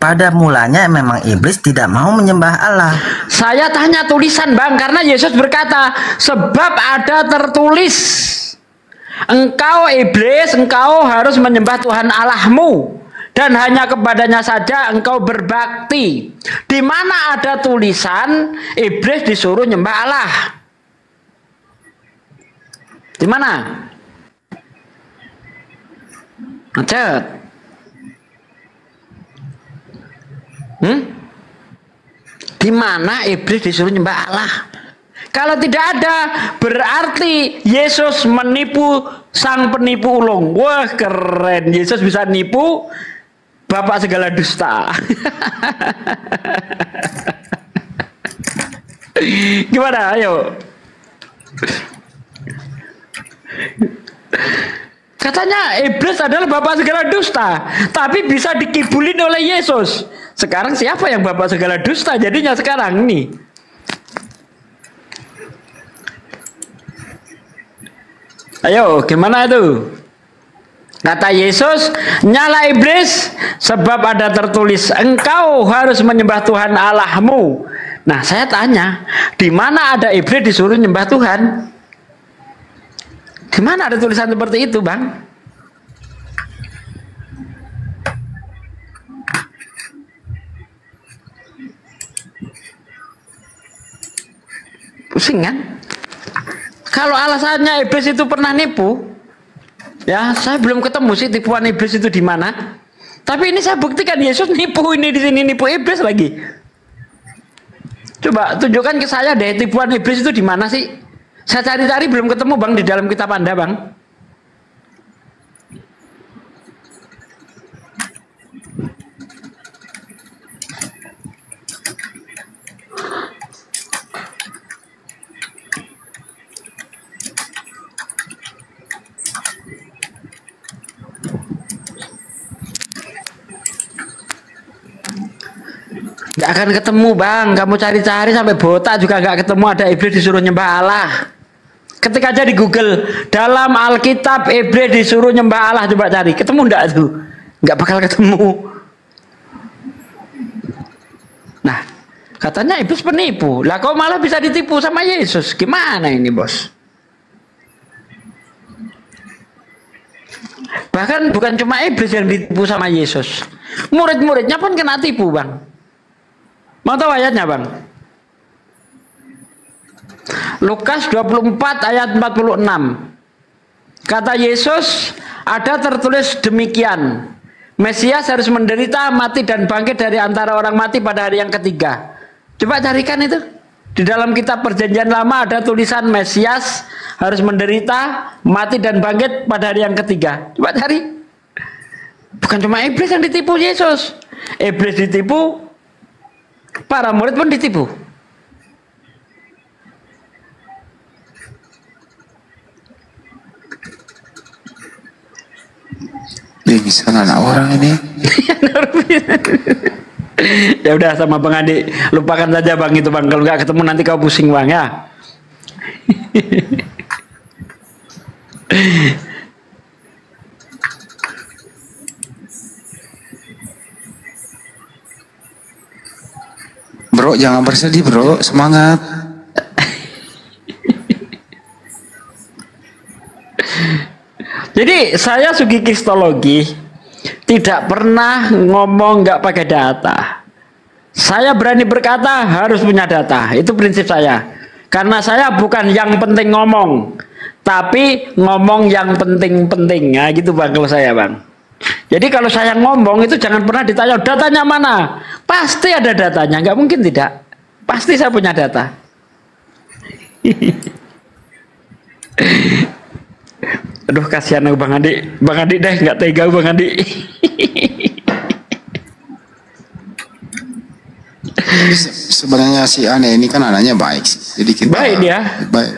Pada mulanya memang iblis tidak mau menyembah Allah. Saya tanya tulisan, Bang, karena Yesus berkata, sebab ada tertulis, engkau iblis, engkau harus menyembah Tuhan Allahmu dan hanya kepadanya saja engkau berbakti. Di mana ada tulisan iblis disuruh nyembah Allah? Di mana? Macet. Di mana iblis disuruh nyembah Allah? Kalau tidak ada, berarti Yesus menipu sang penipu ulung. Wah, keren. Yesus bisa nipu bapak segala dusta. Gimana? Ayo. Katanya iblis adalah bapak segala dusta, tapi bisa dikibulin oleh Yesus. Sekarang siapa yang bapak segala dusta jadinya sekarang nih? Ayo, gimana itu? Kata Yesus, nyala iblis, sebab ada tertulis, engkau harus menyembah Tuhan Allahmu. Nah, saya tanya, di mana ada iblis disuruh nyembah Tuhan? Di mana ada tulisan seperti itu, Bang? Pusing kan? Kalau alasannya iblis itu pernah nipu, ya saya belum ketemu sih tipuan iblis itu di mana. Tapi ini saya buktikan Yesus nipu ini di sini, nipu iblis lagi. Coba tunjukkan ke saya deh tipuan iblis itu di mana sih? Saya cari-cari belum ketemu, Bang, di dalam kitab Anda, Bang. Gak akan ketemu, Bang. Kamu cari-cari sampai botak juga gak ketemu ada iblis disuruh nyembah Allah. Ketik aja di Google, dalam Alkitab iblis disuruh nyembah Allah, coba cari. Ketemu enggak tuh? Enggak bakal ketemu. Nah, katanya iblis penipu. Lah kok malah bisa ditipu sama Yesus? Gimana ini, Bos? Bahkan bukan cuma iblis yang ditipu sama Yesus. Murid-muridnya pun kena tipu, Bang. Mau tahu ayatnya, Bang? Lukas 24 ayat 46. Kata Yesus, ada tertulis demikian, Mesias harus menderita, mati dan bangkit dari antara orang mati pada hari yang ketiga. Coba carikan itu. Di dalam kitab Perjanjian Lama ada tulisan Mesias harus menderita, mati dan bangkit pada hari yang ketiga. Coba cari. Bukan cuma iblis yang ditipu Yesus. Iblis ditipu, para murid pun ditipu. Dia bisa anak orang ini. Ya udah sama Bang Adi, lupakan saja, Bang, itu, Bang. Kalau nggak ketemu nanti kau pusing, Bang, ya. Bro, jangan bersedih, bro. Semangat. Jadi saya Sugi Kristologi tidak pernah ngomong nggak pakai data. Saya berani berkata harus punya data. Itu prinsip saya. Karena saya bukan yang penting ngomong, tapi ngomong yang penting-penting. Nah, gitu, Bang, kalau saya, Bang. Jadi kalau saya ngomong itu jangan pernah ditanya datanya mana. Pasti ada datanya, nggak mungkin tidak. Pasti saya punya data. Aduh, kasihan aku, Bang Adi. Bang Adi deh, nggak tega, Bang Adi. Sebenarnya si Ane ini kan anaknya baik, jadi kita baik dia. Baik.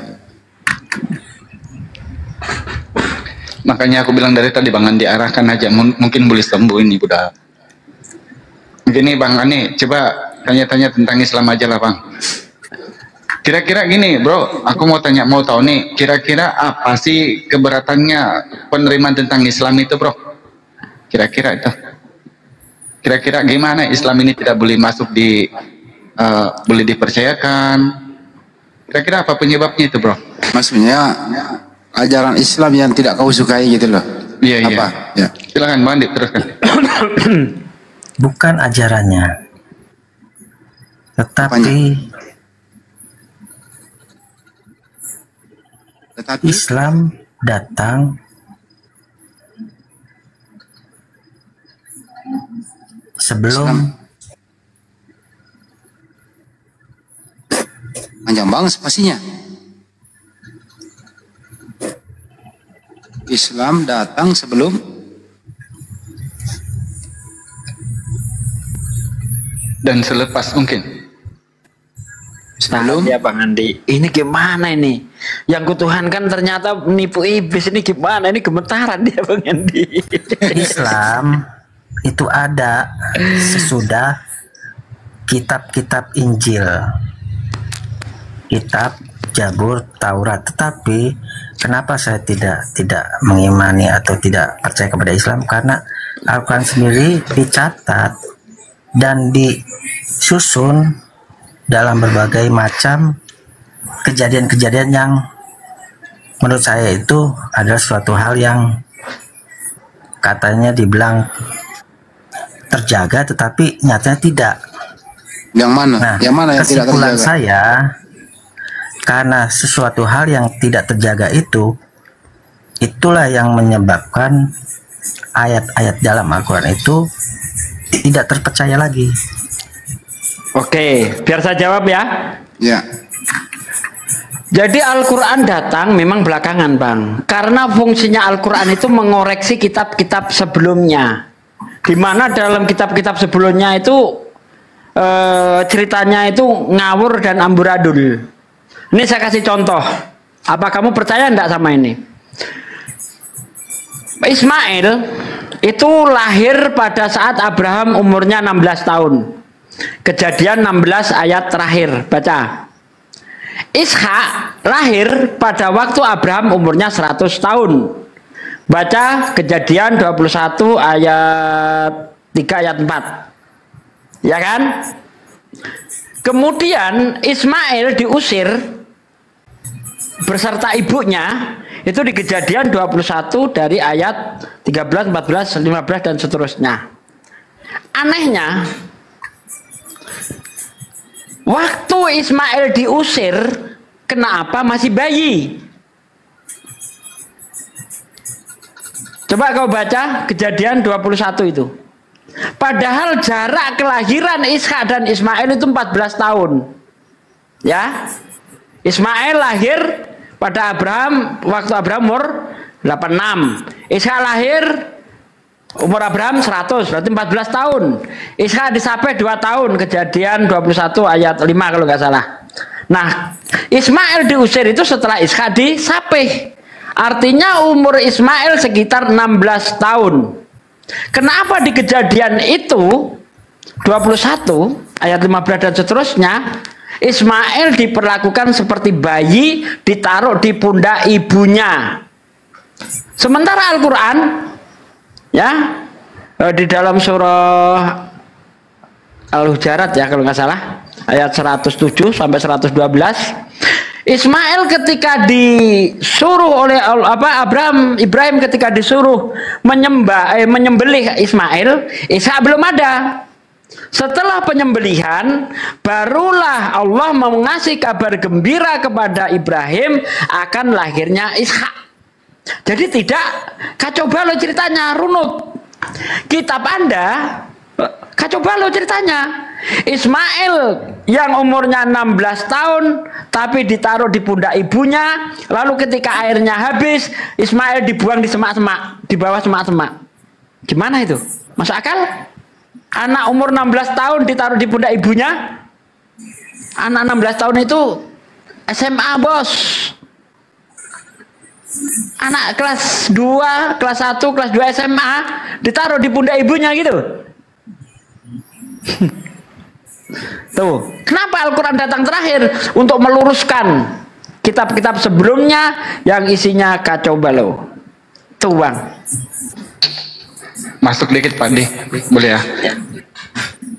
Makanya aku bilang dari tadi, Bang Andi, arahkan aja, mungkin boleh sembuh ini budak. Gini, Bang Ani, coba tanya-tanya tentang Islam aja lah, Bang. Kira-kira gini, bro, aku mau tahu nih, kira-kira apa sih keberatannya penerimaan tentang Islam itu, bro? Kira-kira itu. Kira-kira gimana Islam ini tidak boleh masuk di, boleh dipercayakan? Kira-kira apa penyebabnya itu, bro? Maksudnya ajaran Islam yang tidak kau sukai gitu loh. Iya, apa? Iya. Ya. Silakan, Bang Andi, teruskan. Bukan ajarannya, tetapi Islam datang sebelum Panjang banget spasinya. Islam datang sebelum dan selepas mungkin. Sebelum ya Bang Andi, ini gimana ini? Yang kutuhankan ternyata menipu iblis, ini gimana? Ini gemetaran dia Bang Andi. Islam itu ada sesudah kitab-kitab Injil, kitab Zabur, Taurat. Tetapi kenapa saya tidak mengimani atau tidak percaya kepada Islam? Karena Al-Quran sendiri dicatat dan disusun dalam berbagai macam kejadian-kejadian yang menurut saya itu adalah suatu hal yang katanya dibilang terjaga, tetapi nyatanya tidak. yang mana? Nah, yang mana yang tidak kesimpulan terjaga? saya, karena sesuatu hal yang tidak terjaga itulah yang menyebabkan ayat-ayat dalam Al-Quran itu tidak terpercaya lagi. Oke, biar saya jawab ya. Ya. Jadi Al-Quran datang memang belakangan Bang, karena fungsinya Al-Quran itu mengoreksi kitab-kitab sebelumnya, di mana dalam kitab-kitab sebelumnya itu ceritanya itu ngawur dan amburadul. Ini saya kasih contoh. Apa kamu percaya enggak sama ini? Ismail itu lahir pada saat Abraham umurnya 16 tahun. Kejadian 16 ayat terakhir, baca. Ishak lahir pada waktu Abraham umurnya 100 tahun. Baca Kejadian 21 ayat 3 ayat 4. Ya kan? Kemudian Ismail diusir beserta ibunya itu di Kejadian 21 dari ayat 13, 14, 15 dan seterusnya. Anehnya, waktu Ismail diusir, kenapa masih bayi? Coba kau baca Kejadian 21 itu. Padahal jarak kelahiran Ishak dan Ismail itu 14 tahun. Ya. Ismail lahir pada Abraham waktu Abraham umur 86. Ishak lahir umur Abraham 100, berarti 14 tahun. Ishak disapai 2 tahun, Kejadian 21 ayat 5 kalau nggak salah. Nah, Ismail diusir itu setelah Ishak disapai. Artinya umur Ismail sekitar 16 tahun. Kenapa di Kejadian itu 21 ayat 15 dan seterusnya Ismail diperlakukan seperti bayi ditaruh di pundak ibunya? Sementara Al-Quran ya di dalam surah Al-Hujarat ya kalau nggak salah ayat 107 sampai 112, Ismail ketika disuruh oleh Ibrahim ketika disuruh menyembelih Ismail, Ishak belum ada. Setelah penyembelihan, barulah Allah mengasih kabar gembira kepada Ibrahim akan lahirnya Ishak. Jadi tidak kacau balau ceritanya, runut. Kitab Anda kacau balau ceritanya. Ismail yang umurnya 16 tahun tapi ditaruh di pundak ibunya, lalu ketika airnya habis Ismail dibuang di semak-semak, di bawah semak-semak. Gimana itu? Masuk akal? Anak umur 16 tahun ditaruh di pundak ibunya? Anak 16 tahun itu SMA bos. Anak kelas 2, kelas 1, kelas 2 SMA ditaruh di pundak ibunya gitu. Tuh, kenapa Al-Quran datang terakhir? Untuk meluruskan kitab-kitab sebelumnya yang isinya kacau balau. Tuh Bang. Masuk dikit Pak Andi, boleh ya?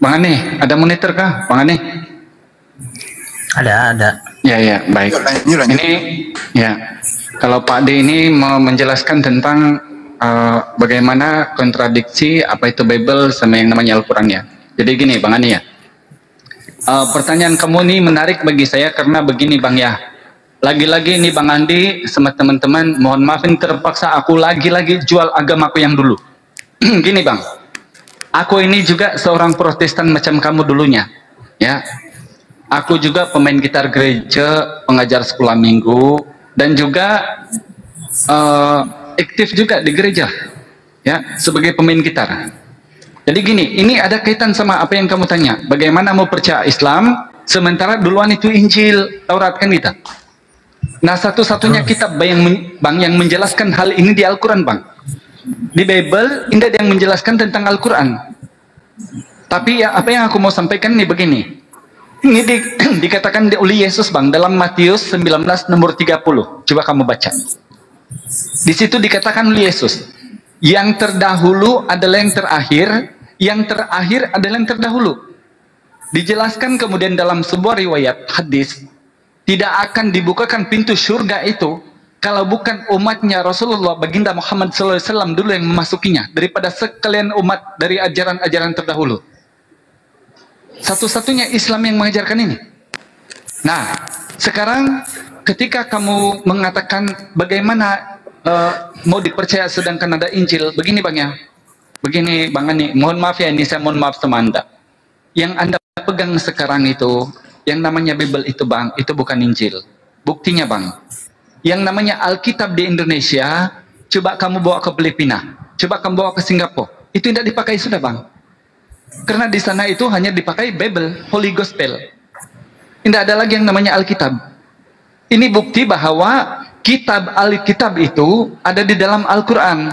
Bang Ani, ada monitor kah? Bang Ani? Ada. Ya, baik. Lanjut. Ini, ya, kalau Pak D ini mau menjelaskan tentang bagaimana kontradiksi apa itu Bible sama yang namanya Al-Quran ya. Jadi gini Bang Ani ya. Pertanyaan kamu ini menarik bagi saya karena begini Bang ya. Lagi-lagi ini Bang Andi sama teman-teman, mohon maafin terpaksa aku lagi-lagi jual agamaku yang dulu. Gini Bang, aku ini juga seorang Protestan macam kamu dulunya, ya. Aku juga pemain gitar gereja, pengajar sekolah minggu, dan juga aktif juga di gereja, ya, sebagai pemain gitar. Jadi gini, ini ada kaitan sama apa yang kamu tanya. Bagaimana mau percaya Islam, sementara duluan itu Injil, Taurat kan kita. Nah, satu-satunya kitab bang yang menjelaskan hal ini di Al-Quran, bang. Di Bible, tidak ada yang menjelaskan tentang Al-Quran. Tapi ya, apa yang aku mau sampaikan nih begini. Ini dikatakan oleh Yesus, bang, dalam Matius 19 nomor 30. Coba kamu baca. Di situ dikatakan oleh Yesus, yang terdahulu adalah yang terakhir adalah yang terdahulu. Dijelaskan kemudian dalam sebuah riwayat hadis, tidak akan dibukakan pintu surga itu kalau bukan umatnya Rasulullah baginda Muhammad SAW dulu yang memasukinya, daripada sekalian umat dari ajaran-ajaran terdahulu. Satu-satunya Islam yang mengajarkan ini. Nah, sekarang ketika kamu mengatakan bagaimana mau dipercaya sedangkan ada Injil, begini bang ya, begini bang Ani, mohon maaf ya, ini saya mohon maaf sama Anda. Yang Anda pegang sekarang itu, yang namanya Bible itu bang, itu bukan Injil. Buktinya bang, yang namanya Alkitab di Indonesia, coba kamu bawa ke Filipina, coba kamu bawa ke Singapura, itu tidak dipakai sudah bang. Karena di sana itu hanya dipakai Bible, Holy Gospel. Tidak ada lagi yang namanya Alkitab. Ini bukti bahwa kitab Alkitab itu ada di dalam Al-Quran.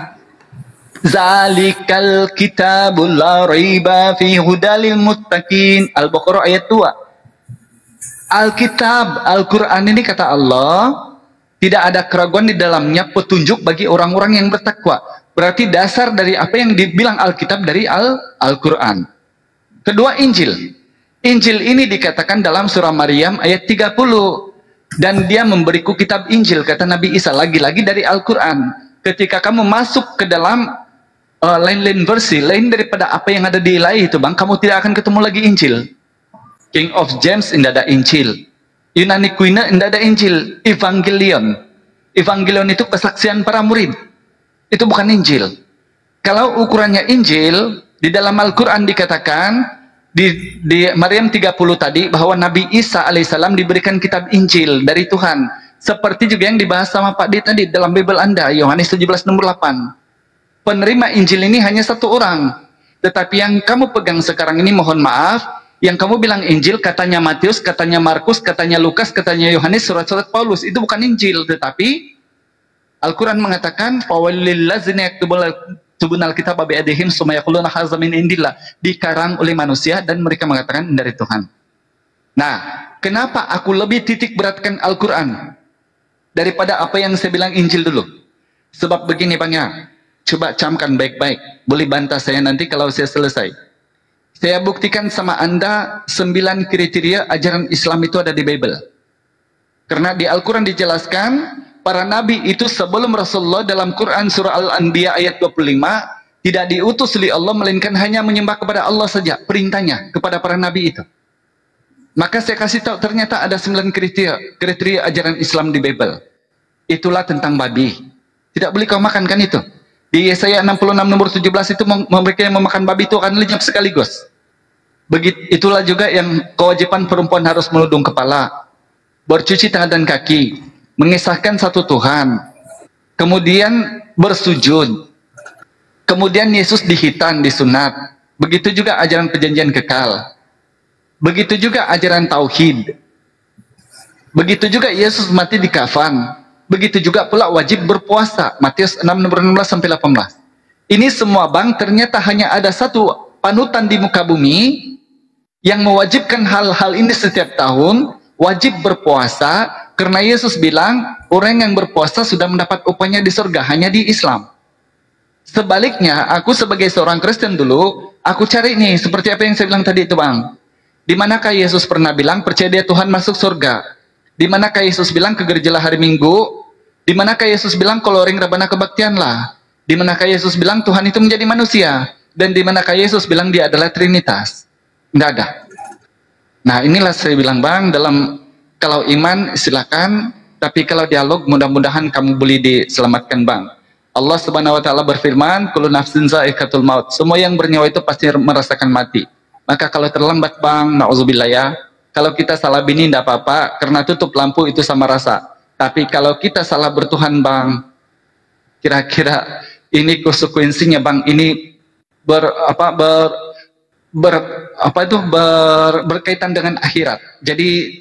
Zalikal kitabul la raiba fi hudalil muttaqin. Al-Baqarah ayat 2. Alkitab, Al-Quran ini kata Allah, tidak ada keraguan di dalamnya, petunjuk bagi orang-orang yang bertakwa. Berarti dasar dari apa yang dibilang Alkitab dari Al-Quran. Kedua, Injil. Injil ini dikatakan dalam surah Maryam ayat 30. Dan dia memberiku kitab Injil, kata Nabi Isa, lagi-lagi dari Al-Quran. Ketika kamu masuk ke dalam lain-lain versi, lain daripada apa yang ada di ilahi itu bang, kamu tidak akan ketemu lagi Injil. King of James tidak ada Injil. Yunani Quina tidak ada Injil. Evangelion. Evangelion itu kesaksian para murid. Itu bukan Injil. Kalau ukurannya Injil, di dalam Al-Quran dikatakan, di Maryam 30 tadi, bahwa Nabi Isa alaihissalam diberikan kitab Injil dari Tuhan. Seperti juga yang dibahas sama Pak D tadi dalam Bible Anda, Yohanes 17 nomor 8. Penerima Injil ini hanya satu orang. Tetapi yang kamu pegang sekarang ini, mohon maaf, yang kamu bilang Injil, katanya Matius, katanya Markus, katanya Lukas, katanya Yohanes, surat-surat Paulus, itu bukan Injil. Tetapi Al-Quran mengatakan, "Fawalil ladzina yaktubuna al-kitaba bi'aydihim tsumma yaquluna hadza min indillah," dikarang oleh manusia dan mereka mengatakan dari Tuhan. Nah, kenapa aku lebih titik beratkan Al-Quran daripada apa yang saya bilang Injil dulu? Sebab begini bang ya, coba camkan baik-baik, boleh bantah saya nanti kalau saya selesai. Saya buktikan sama Anda 9 kriteria ajaran Islam itu ada di Bible. Karena di Al-Quran dijelaskan, para nabi itu sebelum Rasulullah dalam Quran surah Al-Anbiya ayat 25 tidak diutus oleh Allah melainkan hanya menyembah kepada Allah saja, perintahnya kepada para nabi itu. Maka saya kasih tahu ternyata ada 9 kriteria ajaran Islam di Bible. Itulah tentang babi. Tidak boleh kau makan kan itu. Di Yesaya 66 nomor 17 itu mereka yang memakan babi itu akan lenyap sekaligus. Itulah juga yang kewajiban perempuan harus menudung kepala, bercuci tangan dan kaki, mengisahkan satu Tuhan, kemudian bersujud, kemudian Yesus dihitan, disunat. Begitu juga ajaran perjanjian kekal, begitu juga ajaran tauhid, begitu juga Yesus mati di kafan, begitu juga pula wajib berpuasa, Matius 6 nomor 16 sampai 18. Ini semua bang, ternyata hanya ada satu panutan di muka bumi yang mewajibkan hal-hal ini setiap tahun, wajib berpuasa. Karena Yesus bilang, orang yang berpuasa sudah mendapat upahnya di surga, hanya di Islam. Sebaliknya, aku sebagai seorang Kristen dulu, aku cari nih, seperti apa yang saya bilang tadi itu bang. Di manakah Yesus pernah bilang, percaya dia Tuhan masuk surga? Di manakah Yesus bilang, ke gerejalah hari Minggu? Di manakah Yesus bilang, kalau ring rabana kebaktianlah? Di manakah Yesus bilang, Tuhan itu menjadi manusia? Dan di manakah Yesus bilang, dia adalah Trinitas? Nggak ada. Nah inilah saya bilang bang, dalam kalau iman silakan, tapi kalau dialog mudah-mudahan kamu boleh diselamatkan bang. Allah Subhanahu wa taala berfirman, kullu nafsin za'iqatul maut. Semua yang bernyawa itu pasti merasakan mati. Maka kalau terlambat bang, nauzubillah ya, Kalau kita salah bini tidak apa-apa, karena tutup lampu itu sama rasa. Tapi kalau kita salah bertuhan Bang, kira-kira ini konsekuensinya Bang, ini berkaitan dengan akhirat. Jadi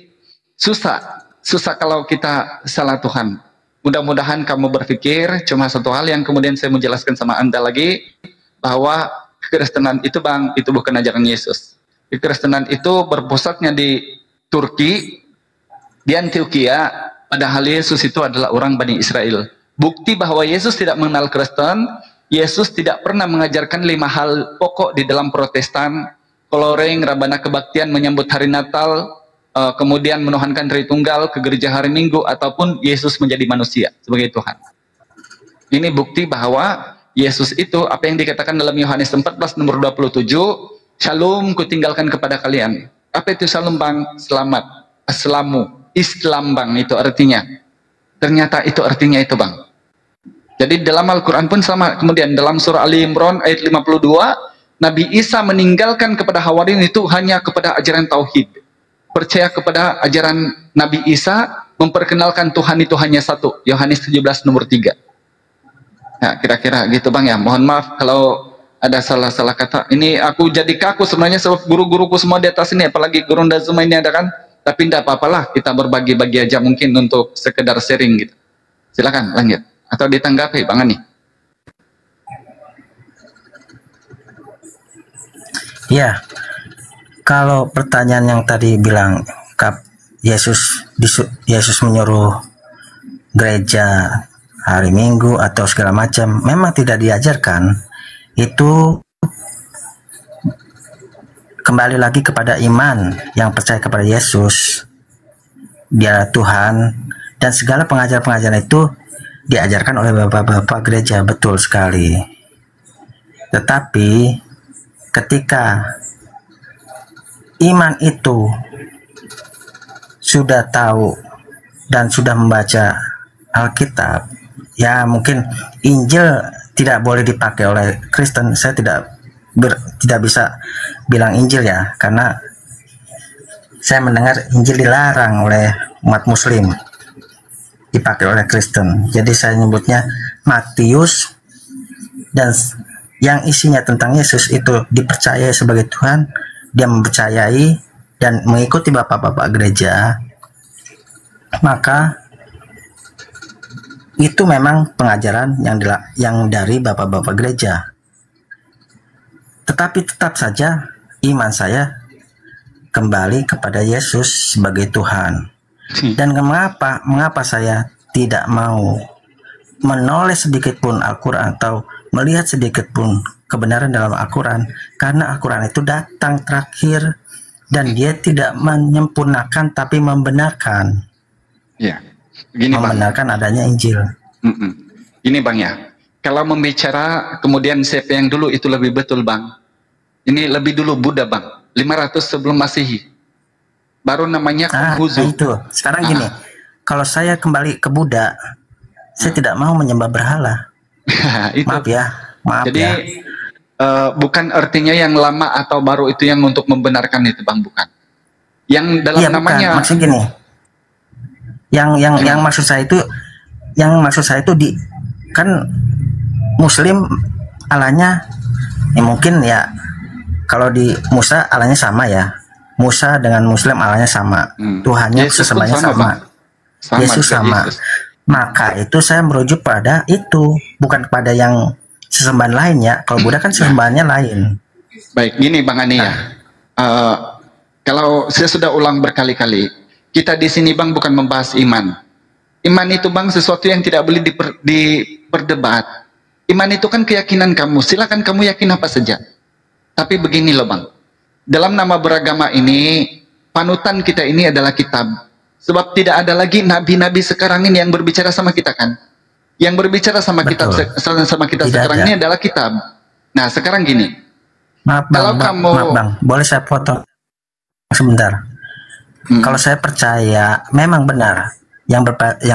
susah kalau kita salah Tuhan. Mudah-mudahan kamu berpikir cuma satu hal yang kemudian saya mau jelaskan sama Anda lagi, bahwa kekristenan itu Bang, itu bukan ajaran Yesus. Kekristenan itu berpusatnya di Turki, di Antioquia, padahal Yesus itu adalah orang Bani Israel. Bukti bahwa Yesus tidak mengenal Kristen, Yesus tidak pernah mengajarkan 5 hal pokok di dalam Protestan, koloreng, rabana kebaktian, menyambut hari Natal, kemudian menuhankan Tritunggal, ke gereja hari Minggu, ataupun Yesus menjadi manusia sebagai Tuhan. Ini bukti bahwa Yesus itu, apa yang dikatakan dalam Yohanes 14 nomor 27, Shalom kutinggalkan kepada kalian. Apa itu shalom Bang? Selamat. Aslamu. Islam Bang itu artinya. Ternyata itu artinya itu Bang. Jadi dalam Al-Quran pun sama. Kemudian dalam surah Ali Imran ayat 52, Nabi Isa meninggalkan kepada Hawariyin itu hanya kepada ajaran Tauhid. Percaya kepada ajaran Nabi Isa, memperkenalkan Tuhan itu hanya satu. Yohanes 17 nomor 3. Nah kira-kira gitu Bang ya. Mohon maaf kalau ada salah-salah kata. Ini aku jadi kaku sebenarnya sebab guru-guruku semua di atas ini, apalagi guru Ndazuma ini ada kan. Tapi tidak apa-apalah, kita berbagi-bagi aja mungkin untuk sekedar sharing gitu. Silakan lanjut. Atau ditanggapi Bang Ani. Ya, kalau pertanyaan yang tadi bilang Yesus menyuruh gereja hari Minggu atau segala macam, memang tidak diajarkan. Itu kembali lagi kepada iman yang percaya kepada Yesus, Dia Tuhan, dan segala pengajaran-pengajaran itu diajarkan oleh bapak-bapak gereja, betul sekali. Tetapi ketika iman itu sudah tahu dan sudah membaca Alkitab, ya mungkin Injil tidak boleh dipakai oleh Kristen. Saya tidak bisa bilang Injil ya, karena saya mendengar Injil dilarang oleh umat Muslim dipakai oleh Kristen. Jadi saya nyebutnya Matius, dan yang isinya tentang Yesus itu dipercayai sebagai Tuhan. Dia mempercayai dan mengikuti bapak-bapak gereja, maka itu memang pengajaran yang dari bapak-bapak gereja. Tetapi tetap saja iman saya kembali kepada Yesus sebagai Tuhan. Dan mengapa saya tidak mau menoleh sedikit pun Al-Quran atau melihat sedikit pun kebenaran dalam Al-Quran? Karena Al-Quran itu datang terakhir dan dia tidak menyempurnakan tapi membenarkan. Ya, begini membenarkan Bang. Adanya Injil. Ini Bang ya, kalau membicara kemudian siapa yang dulu itu lebih betul Bang. Ini lebih dulu Buddha Bang, 500 sebelum Masehi. Baru namanya Konghucu. Itu. Sekarang gini, kalau saya kembali ke Buddha, saya tidak mau menyembah berhala. Itu. Maaf Jadi, ya. Bukan artinya yang lama atau baru itu yang untuk membenarkan itu Bang, bukan. Yang dalam namanya. Bukan. Maksud gini. Yang maksud saya itu kan Muslim Allahnya ya mungkin ya, kalau di Musa Allahnya sama ya. Musa dengan Muslim Allahnya sama. Tuhannya sesembahnya sama. Yesus sama. Maka itu saya merujuk pada itu, bukan pada yang sesembahan lain ya. Kalau Buddha kan sesembahannya lain. Baik, gini Bang Ani ya. Kalau saya sudah ulang berkali-kali, kita di sini Bang bukan membahas iman. Iman itu Bang sesuatu yang tidak boleh diperdebat. Iman itu kan keyakinan kamu. Silakan kamu yakin apa saja. Tapi begini loh Bang. Dalam nama beragama ini, panutan kita ini adalah kitab. Sebab tidak ada lagi nabi-nabi sekarang ini yang berbicara sama kita kan. Yang berbicara sama kita sekarang ini adalah kitab. Nah sekarang gini. Maaf bang, boleh saya potong sebentar. Kalau saya percaya memang benar yang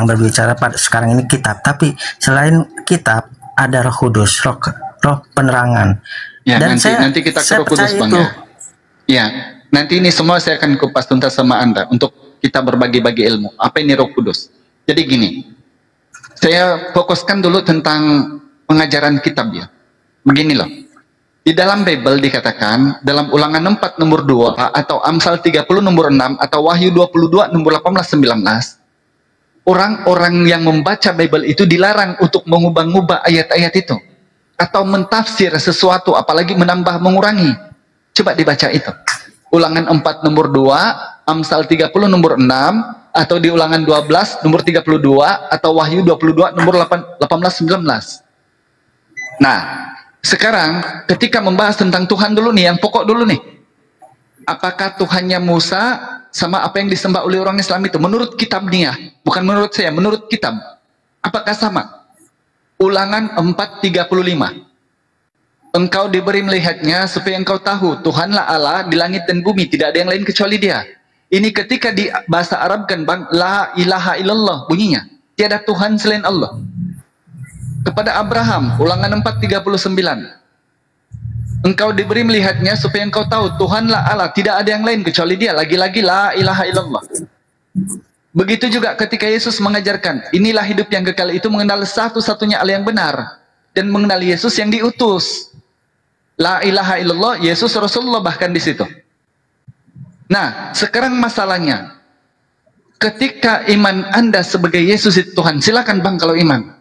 berbicara pada sekarang ini kitab. Tapi selain kitab ada Roh Kudus, roh penerangan. Ya, dan nanti kita ke Roh Kudus Bang ya. Ya, Nanti ini semua saya akan kupas tuntas sama Anda untuk kita berbagi-bagi ilmu. Apa ini Roh Kudus? Jadi gini, saya fokuskan dulu tentang pengajaran kitab ya. Begini loh. Di dalam Bible dikatakan dalam Ulangan 4 nomor 2 atau Amsal 30 nomor 6 atau Wahyu 22 nomor 18-19, orang-orang yang membaca Bible itu dilarang untuk mengubah-ubah ayat-ayat itu atau mentafsir sesuatu, apalagi menambah mengurangi. Coba dibaca itu. Ulangan 4 nomor 2, Amsal 30 nomor 6, atau di Ulangan 12 nomor 32 atau Wahyu 22 nomor 18-19. Nah, sekarang ketika membahas tentang Tuhan dulu nih, yang pokok dulu nih. Apakah Tuhannya Musa sama apa yang disembah oleh orang Islam itu? Menurut kitab nih ya, bukan menurut saya, menurut kitab. Apakah sama? Ulangan 4:35. Engkau diberi melihatnya supaya engkau tahu Tuhanlah Allah di langit dan bumi, tidak ada yang lain kecuali Dia. Ini ketika di bahasa Arab kan bang, la ilaha illallah bunyinya, tiada Tuhan selain Allah. Kepada Abraham, Ulangan 4:39. Engkau diberi melihatnya supaya engkau tahu Tuhanlah Allah, tidak ada yang lain kecuali Dia. Lagi-lagi la ilaha illallah. Begitu juga ketika Yesus mengajarkan, inilah hidup yang kekal, itu mengenal satu-satunya Allah yang benar dan mengenal Yesus yang diutus. La ilaha illallah, Yesus Rasulullah bahkan di situ. Nah, sekarang masalahnya, ketika iman Anda sebagai Yesus itu Tuhan, silakan bang kalau iman.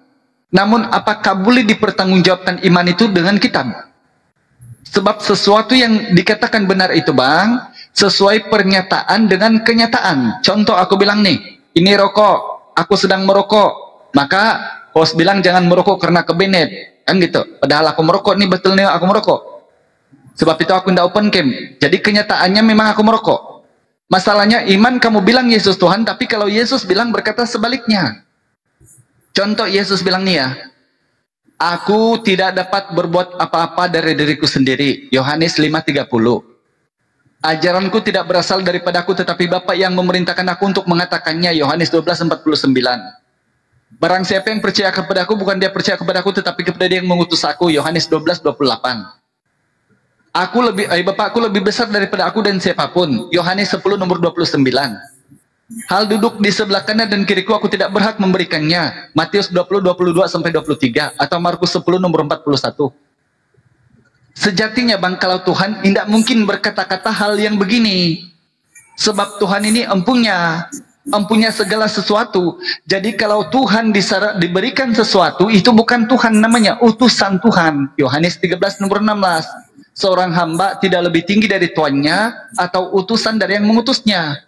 Namun apakah boleh dipertanggungjawabkan iman itu dengan kitab? Sebab sesuatu yang dikatakan benar itu bang, sesuai pernyataan dengan kenyataan. Contoh aku bilang nih, ini rokok, aku sedang merokok, maka host bilang jangan merokok karena kebenet, kan gitu. Padahal aku merokok nih, betul nih aku merokok. Sebab itu aku tidak open cam. Jadi kenyataannya memang aku merokok. Masalahnya iman kamu bilang Yesus Tuhan, tapi kalau Yesus bilang berkata sebaliknya. Contoh Yesus bilang nih ya, aku tidak dapat berbuat apa-apa dari diriku sendiri. Yohanes 5:30. Ajaranku tidak berasal daripadaku, tetapi Bapa yang memerintahkan aku untuk mengatakannya. Yohanes 12:49. Barang siapa yang percaya kepadaku, bukan dia percaya kepadaku, tetapi kepada Dia yang mengutus aku. Yohanes 12:28. Bapakku lebih besar daripada aku dan siapapun. Yohanes 10 nomor 29. Hal duduk di sebelah kanan dan kiriku aku tidak berhak memberikannya. Matius 20:22-23 atau Markus 10 nomor 41. Sejatinya bang, kalau Tuhan tidak mungkin berkata-kata hal yang begini. Sebab Tuhan ini empunya segala sesuatu. Jadi kalau Tuhan diberikan sesuatu, itu bukan Tuhan namanya, utusan Tuhan. Yohanes 13 nomor 16. Seorang hamba tidak lebih tinggi dari tuannya atau utusan dari yang mengutusnya.